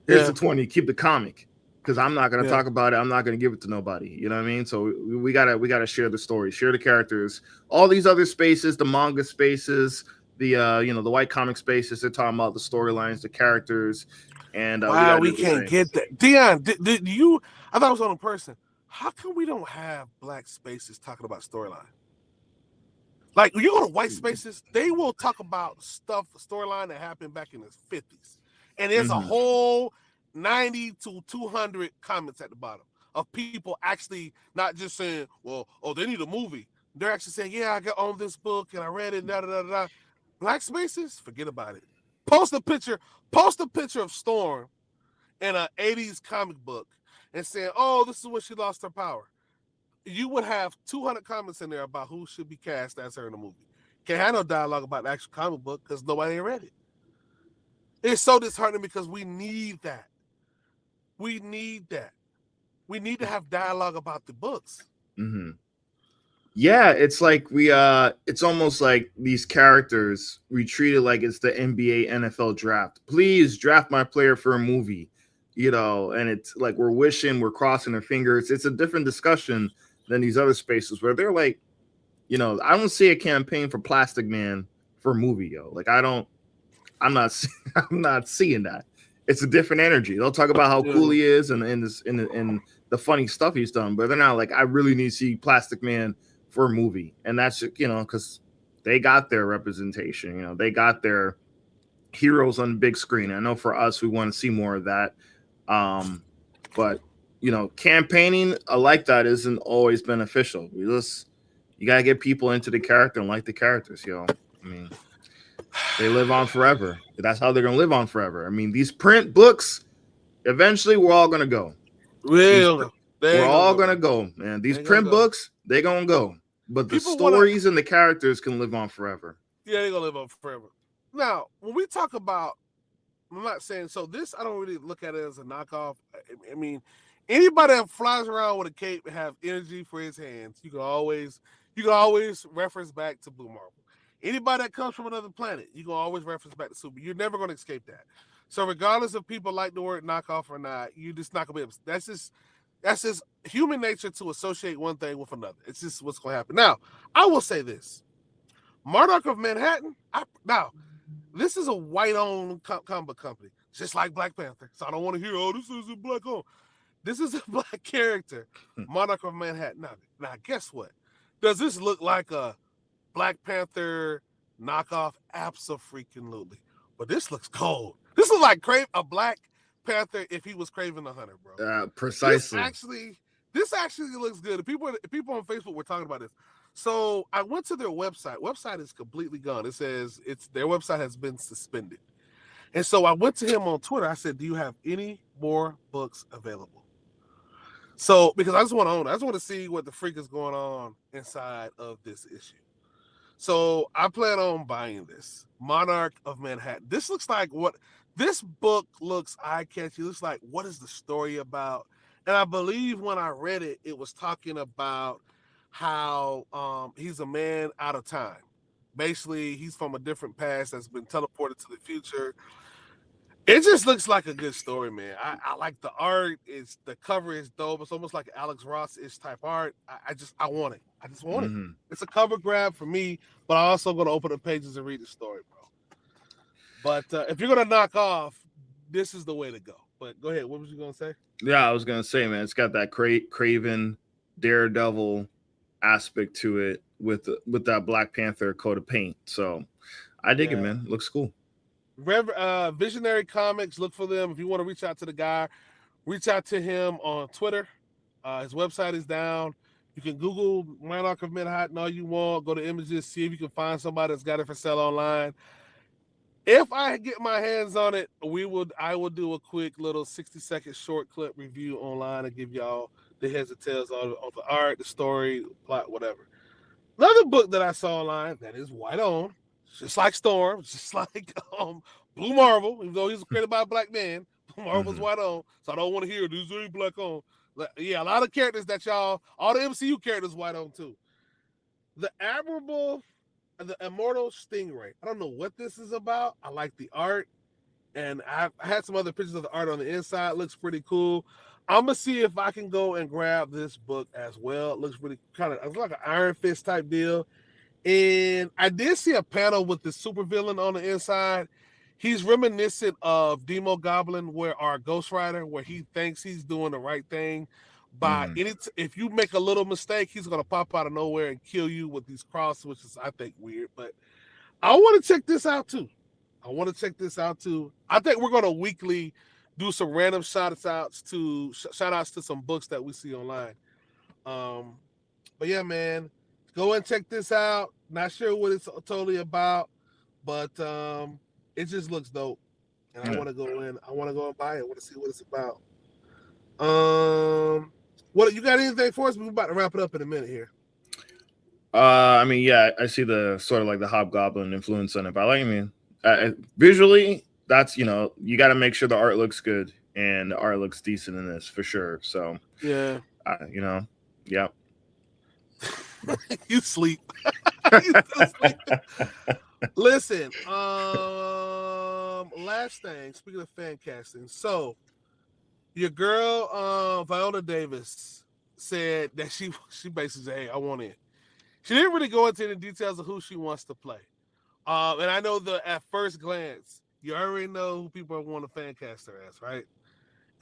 Here's the 20, keep the comic, because I'm not gonna talk about it. I'm not gonna give it to nobody. You know what I mean? So we gotta share the story, share the characters. All these other spaces, the manga spaces, the the white comic spaces, they're talking about the storylines, the characters, and wow, we can't get that. Dion, did you? I thought it was on a person. How come we don't have black spaces talking about storyline? Like, when you go to white spaces, they will talk about storyline that happened back in the 50s. And there's a whole 90 to 200 comments at the bottom of people actually not just saying, well, they need a movie. They're actually saying, yeah, I got on this book and I read it, da-da-da-da. Black spaces, forget about it. Post a picture of Storm in an 80s comic book and saying, oh, this is when she lost her power. You would have 200 comments in there about who should be cast as her in the movie. Can't have no dialogue about the actual comic book because nobody read it. It's so disheartening because we need that. We need that. We need to have dialogue about the books. Mm-hmm. Yeah, it's like it's almost like these characters we treat it like it's the NBA NFL draft. Please draft my player for a movie, and it's like we're crossing our fingers. It's a different discussion than these other spaces where they're like, I don't see a campaign for Plastic Man for a movie, yo. Like I'm not seeing that. It's a different energy. They'll talk about how cool he is and the funny stuff he's done, but they're not like, I really need to see Plastic Man for a movie. And that's, because they got their representation, they got their heroes on the big screen. I know for us, we want to see more of that. But campaigning like that isn't always beneficial. You got to get people into the character and like the characters, I mean, they live on forever. That's how they're going to live on forever. I mean, these print books, eventually we're all going to go. We're all going to go, man. These print books, they're going to go. But the stories and the characters can live on forever. Yeah, they're going to live on forever. Now, when we talk about, I'm not saying, so this, I don't really look at it as a knockoff. I mean, anybody that flies around with a cape and have energy for his hands, you can always reference back to Blue Marble. Anybody that comes from another planet, you can always reference back to Super. You're never going to escape that. So regardless if people like the word knockoff or not, you're just not going to be able to. That's just human nature to associate one thing with another. It's just what's going to happen. Now, I will say this. Monarch of Manhattan, this is a white-owned comic book company, just like Black Panther. So I don't want to hear, this is a black-owned. This is a black character, Monarch of Manhattan. Now, guess what? Does this look like a Black Panther knockoff? Absolutely. But this looks cold. This is like a Black Panther if he was Kraven the Hunter, bro. Precisely. This actually looks good. People on Facebook were talking about this. So I went to their website. Website is completely gone. It says their website has been suspended. And so I went to him on Twitter. I said, do you have any more books available? So, because I just want to own it. I just want to see what the freak is going on inside of this issue. So I plan on buying this. Monarch of Manhattan. This looks like this book looks eye-catchy. It looks like, what is the story about? And I believe when I read it, it was talking about how he's a man out of time. Basically, he's from a different past that's been teleported to the future. It just looks like a good story, man. I like the art. It's the cover is dope. It's almost like Alex Ross-ish type art. I want it. I just want it. It's a cover grab for me, but I'm also gonna open the pages and read the story, bro. But if you're gonna knock off, this is the way to go. But go ahead. What was you gonna say? Yeah, I was gonna say, man, it's got that Craven Daredevil aspect to it with that Black Panther coat of paint. So I dig it, man. It looks cool. Visionary Comics, look for them. If you want to reach out to the guy, reach out to him on Twitter. His website is down. You can Google Monarch of Manhattan all you want. Go to images, see if you can find somebody that's got it for sale online. If I get my hands on it, I will do a quick little 60-second short clip review online and give y'all the heads and tails on the art, the story, plot, whatever. Another book that I saw online that is white owned, just like Storm, just like Blue Marvel, even though he's created by a black man, Blue Marvel's white owned. So I don't want to hear these ain't black owned. Yeah, a lot of characters that all the MCU characters white owned too. The Immortal Stingray. I don't know what this is about. I like the art, and I had some other pictures of the art on the inside. It looks pretty cool. I'm gonna see if I can go and grab this book as well. It looks really it's like an Iron Fist type deal. And I did see a panel with the supervillain on the inside. He's reminiscent of Demo Goblin, where our Ghost Rider, where he thinks he's doing the right thing. If you make a little mistake, he's gonna pop out of nowhere and kill you with these crosses, which is I think weird. But I want to check this out too. I think we're gonna weekly do some random shout outs to some books that we see online. But yeah, man, go and check this out. Not sure what it's totally about, but it just looks dope. And I want to go in. I want to go and buy it. I want to see what it's about. What you got anything for us? We're about to wrap it up in a minute here. I mean, yeah, I see the sort of like the Hobgoblin influence on it. But I mean, visually, that's you got to make sure the art looks good and the art looks decent in this for sure. So yeah, yeah. You sleep. You sleep. Listen, last thing, speaking of fan casting, so your girl Viola Davis said that she basically said, hey, I want in. She didn't really go into the details of who she wants to play. And I know at first glance, you already know who people want to fan cast her as, right?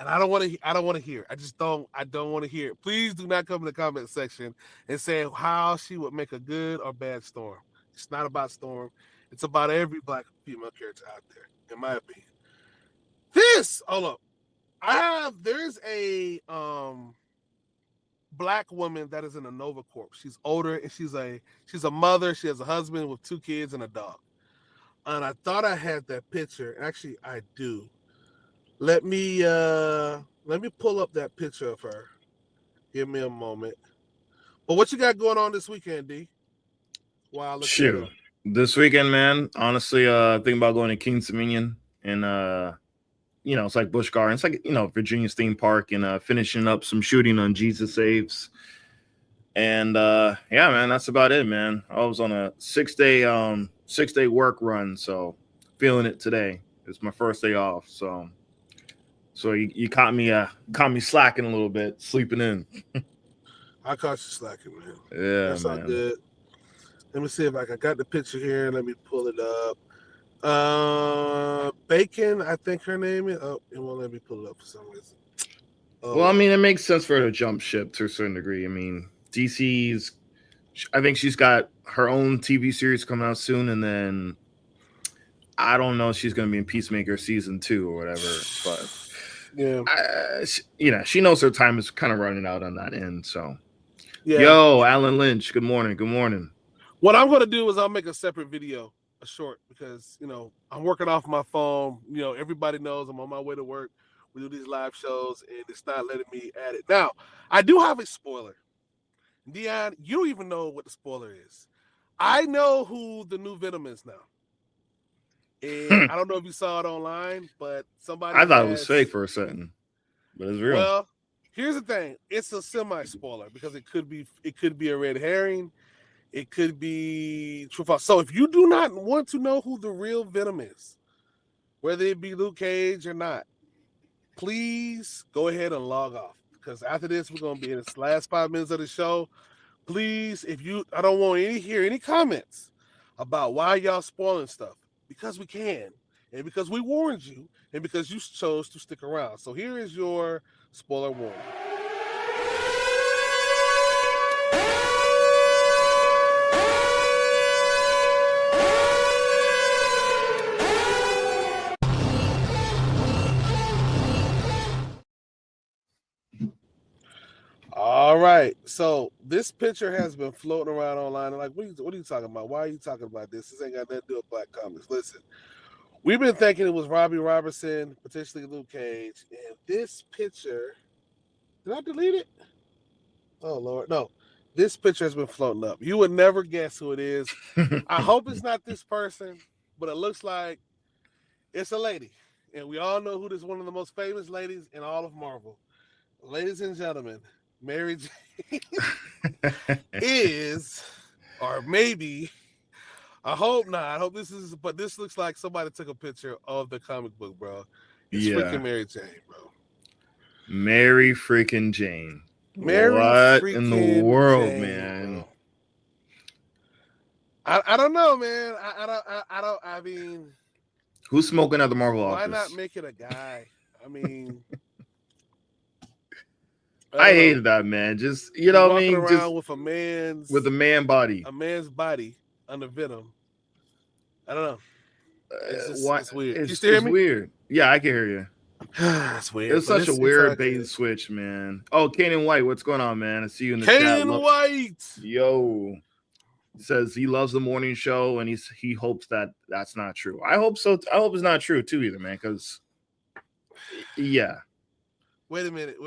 And I don't want to hear. I don't want to hear it. Please do not come in the comment section and say how she would make a good or bad Storm. It's not about Storm. It's about every black female character out there, in my opinion. Hold up. There's a black woman that is in a Nova Corps. She's older and she's a mother. She has a husband with 2 kids and a dog. And I thought I had that picture. Actually, I do. Let me pull up that picture of her. Give me a moment. But what you got going on this weekend, D? Wow, Shoot. This weekend, man, honestly, thinking about going to King's Dominion and it's like Busch Gardens, it's like Virginia's theme park, and finishing up some shooting on Jesus Saves. And yeah, man, that's about it, man. I was on a 6-day work run, so feeling it today. It's my first day off, so you caught me slacking a little bit, sleeping in. I caught you slacking, man. Yeah, that's all good. Let me see if I got the picture here. Let me pull it up. Bacon, I think her name is. Oh, it won't let me pull it up for some reason. Well, I mean, it makes sense for her to jump ship to a certain degree. I mean, I think she's got her own TV series coming out soon, and then I don't know if she's going to be in Peacemaker season 2 or whatever, but yeah, she knows her time is kind of running out on that end. So, yeah. Yo, Alan Lynch, good morning. Good morning. What I'm going to do is I'll make a separate video, a short, because I'm working off my phone. Everybody knows I'm on my way to work. We do these live shows, and it's not letting me add it. Now, I do have a spoiler. Dion, you don't even know what the spoiler is. I know who the new Venom is now. And I don't know if you saw it online, but somebody I thought it was fake for a second, but it's real. Well, Here's the thing: it's a semi-spoiler because it could be a red herring, it could be true or false. So if you do not want to know who the real Venom is, whether it be Luke Cage or not, please go ahead and log off because after this, we're gonna be in the last 5 minutes of the show. Please, I don't want to hear any comments about why y'all spoiling stuff because we can, and because we warned you, and because you chose to stick around. So here is your spoiler warning. All right, so this picture has been floating around online. Like, what are you talking about? Why are you talking about this? This ain't got nothing to do with Black Comics. Listen, we've been thinking it was Robbie Robertson, potentially Luke Cage, and this picture. Did I delete it? Oh Lord, no. This picture has been floating up. You would never guess who it is. I hope it's not this person, but it looks like it's a lady, and we all know who this one of the most famous ladies in all of Marvel. Ladies and gentlemen, Mary Jane is, or maybe, I hope not. I hope this is, but this looks like somebody took a picture of the comic book, bro. It's freaking Mary Jane, bro. Mary freaking Jane. Mary what freaking in the world, Jane, man? bro. I don't know, man. I mean, who's smoking at the Marvel why office? not make it a guy? I mean, I hated that, man. Just what I mean, around just with a man body, under Venom. I don't know. It's It's weird. It's, You still hear me? Weird. Yeah, I can hear you. It's weird. It's such a weird bait and switch, man. Oh, Kanan White, what's going on, man? I see you in the chat. Kanan White. Yo. Says he loves the morning show and he hopes that's not true. I hope so. I hope it's not true too either, man, because yeah. Wait a minute.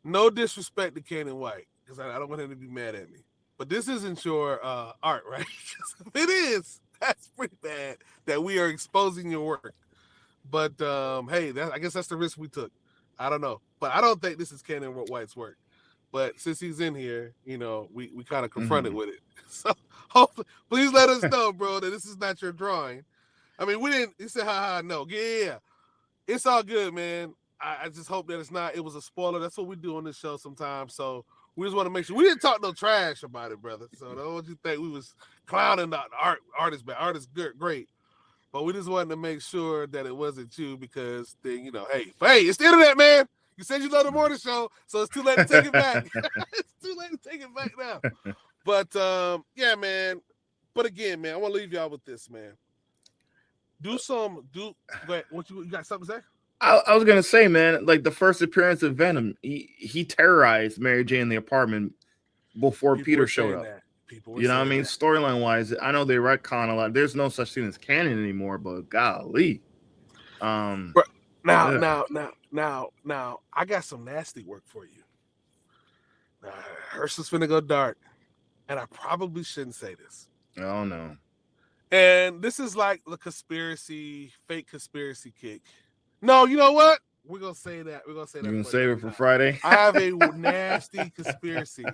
No disrespect to Kanan White, because I don't want him to be mad at me. But this isn't your art, right? If it is, that's pretty bad that we are exposing your work. But hey, I guess that's the risk we took. I don't know. But I don't think this is Kanan White's work. But since he's in here, we kind of confronted with it. So hopefully, please let us know, bro, that this is not your drawing. I mean, we didn't. He said, "Ha, no, yeah, it's all good, man." I just hope that it's not. It was a spoiler. That's what we do on this show sometimes. So we just want to make sure we didn't talk no trash about it, brother. So don't want you think we was clowning the artist, but artist great. But we just wanted to make sure that it wasn't you because then hey, it's the internet, man. You said you love the morning show, so it's too late to take it back. It's too late to take it back now. But yeah, man. But again, man, I want to leave y'all with this, man. Wait, what you got something to say? I was gonna say, man, like the first appearance of Venom, he terrorized Mary Jane in the apartment before Peter showed up. You know what I mean? Storyline wise, I know they retcon a lot. There's no such thing as canon anymore, but golly. Now, I got some nasty work for you. Herschel's finna go dark, and I probably shouldn't say this. Oh no. And this is like the fake conspiracy kick. No, you know what? We're gonna say that. You're gonna save it for Friday? I have a nasty conspiracy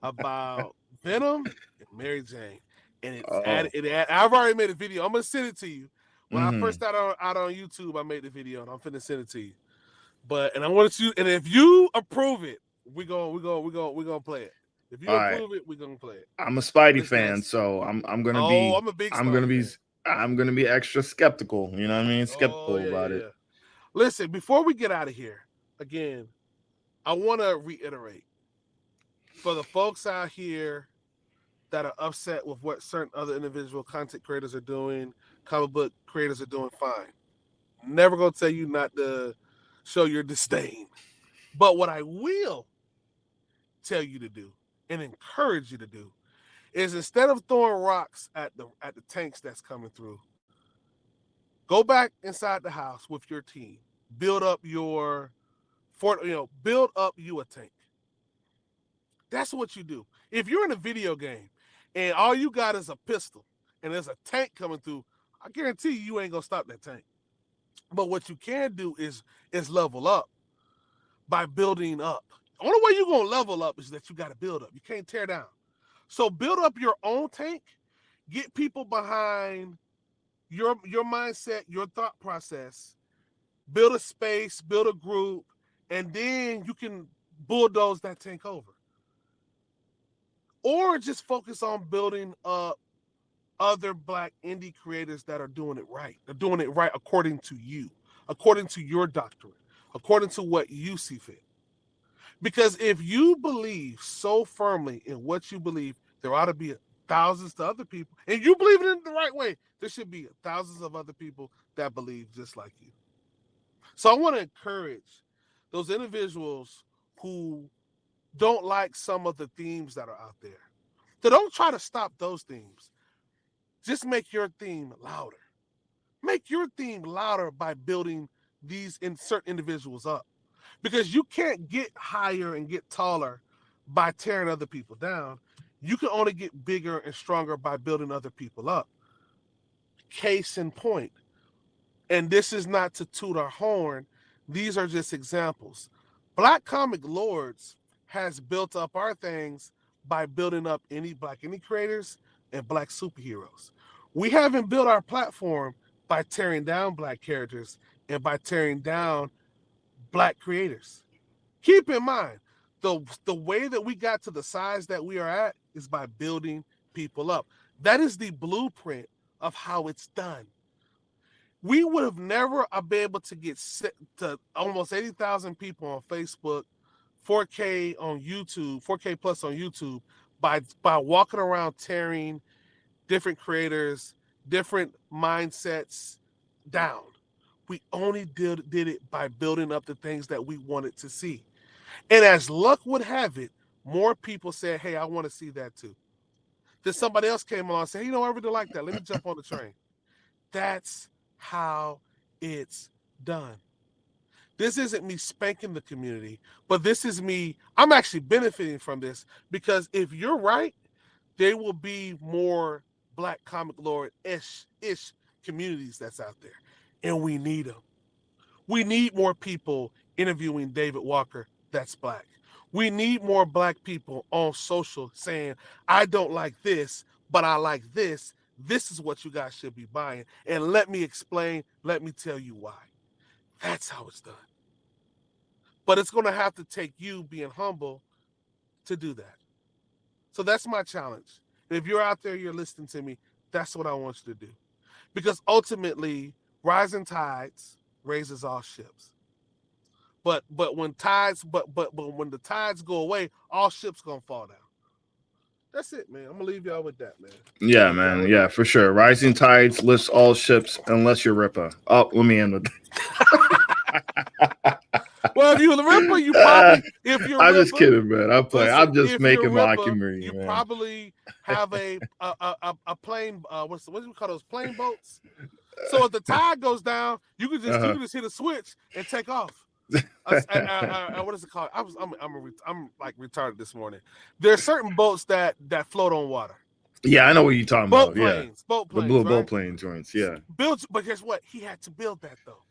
about Venom and Mary Jane. And I've already made a video. I'm gonna send it to you. When I first got out on YouTube, I made the video and I'm finna send it to you. And I want you, and if you approve it, we're gonna play it. If you approve it, we're gonna play it. I'm a Spidey fan, so I'm gonna be. I'm a big. I'm gonna be extra skeptical. You know what I mean? Skeptical about it. Listen, before we get out of here, again, I want to reiterate for the folks out here that are upset with what certain other individual content creators are doing, comic book creators are doing fine. Never gonna tell you not to show your disdain. But what I will tell you to do and encourage you to do is instead of throwing rocks at the tanks that's coming through, go back inside the house with your team. Build up you a tank. That's what you do. If you're in a video game and all you got is a pistol and there's a tank coming through, I guarantee you ain't gonna stop that tank. But what you can do is level up. by building up. The only way you're gonna level up is that you got to build up. You can't tear down. So build up your own tank. Get people behind your mindset, your thought process. Build a space, build a group, and then you can bulldoze that tank over. Or just focus on building up other Black indie creators that are doing it right. They're doing it right according to you, according to your doctrine, according to what you see fit. Because if you believe so firmly in what you believe, there ought to be thousands to other people, and you believe it in the right way, there should be thousands of other people that believe just like you. So I want to encourage those individuals who don't like some of the themes that are out there. So don't try to stop those themes. Just make your theme louder. Make your theme louder by building these certain individuals up. Because you can't get higher and get taller by tearing other people down. You can only get bigger and stronger by building other people up. Case in point. And this is not to toot our horn. These are just examples. Black Comic Lords has built up our things by building up Black indie creators and Black superheroes. We haven't built our platform by tearing down Black characters and by tearing down Black creators. Keep in mind, the way that we got to the size that we are at is by building people up. That is the blueprint of how it's done. We would have never been able to get to almost 80,000 people on Facebook, 4K on YouTube, 4K plus on YouTube by walking around tearing different creators, different mindsets down. We only did it by building up the things that we wanted to see. And as luck would have it, more people said, hey, I want to see that too. Then somebody else came along and said, hey, I really like that. Let me jump on the train. That's how it's done. This isn't me spanking the community, but this is me. I'm actually benefiting from this because if you're right, there will be more Black Comic Lord-ish communities that's out there. And we need them. We need more people interviewing David Walker that's Black. We need more Black people on social saying, I don't like this, but I like this. This is what you guys should be buying. And let me explain, let me tell you why. That's how it's done. But it's going to have to take you being humble to do that. So that's my challenge. And if you're out there, you're listening to me, that's what I want you to do. Because ultimately, rising tides raises all ships. But when the tides go away, all ships gonna fall down. That's it, man. I'm gonna leave y'all with that, man. Yeah, man. Yeah, for sure. Rising tides lifts all ships unless you're Ripper. Oh, let me end with that. Well, if you're the Ripper, you probably I'm just kidding, man. I'm playing. Listen, I'm just making mockery. You man. probably have a plane. What do we call those plane boats? So if the tide goes down, you can just hit a switch and take off. What is it called? I'm like retarded this morning. There are certain boats that float on water. Yeah, I know what you're talking about. Boat planes, the blue right? boat plane joints. Yeah, but guess what? He had to build that though,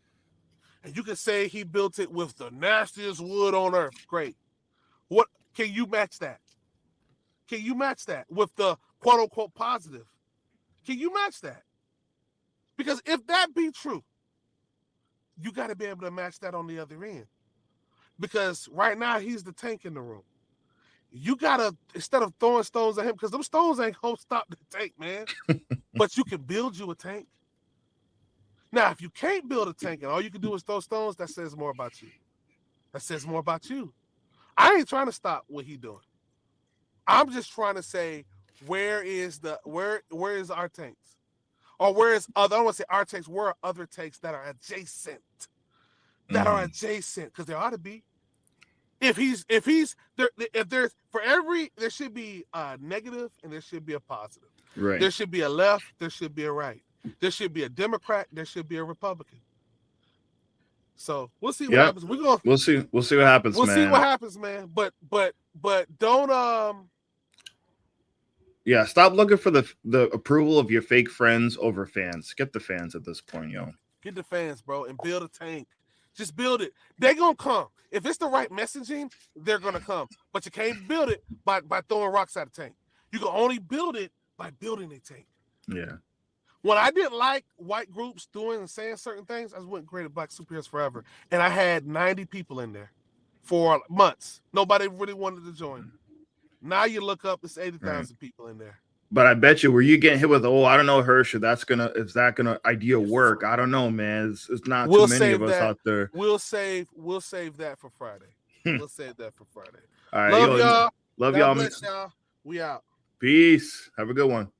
and you can say he built it with the nastiest wood on earth. Great. What can you match that? Can you match that with the quote unquote positive? Can you match that? Because if that be true, you got to be able to match that on the other end. Because right now, he's the tank in the room. You got to, instead of throwing stones at him, because them stones ain't going to stop the tank, man. But you can build you a tank. Now, if you can't build a tank and all you can do is throw stones, that says more about you. That says more about you. I ain't trying to stop what he doing. I'm just trying to say, where is our tanks? Or where is other, I don't want to say our tanks, where are other tanks that are adjacent? Because there ought to be. If there's for every, there should be a negative and there should be a positive. Right. There should be a left, there should be a right. There should be a Democrat, there should be a Republican. So we'll see what happens. We'll see what happens, man. We'll see what happens, man. But don't Yeah, stop looking for the approval of your fake friends over fans. Get the fans at this point, yo. Get the fans, bro, and build a tank. Just build it. They're gonna come. If it's the right messaging, they're gonna come. But you can't build it by throwing rocks at a tank. You can only build it by building a tank. Yeah. When I didn't like white groups doing and saying certain things, I just went and created Black Superheroes Forever. And I had 90 people in there for months. Nobody really wanted to join. Now you look up, it's 80,000 people in there. But I bet you, were you getting hit with, oh, I don't know, Hersh, is that gonna idea work? I don't know, man. It's not too many of us out there. We'll save that for Friday. We'll save that for Friday. All right, Love y'all. Love God y'all. Bless y'all. We out. Peace. Have a good one.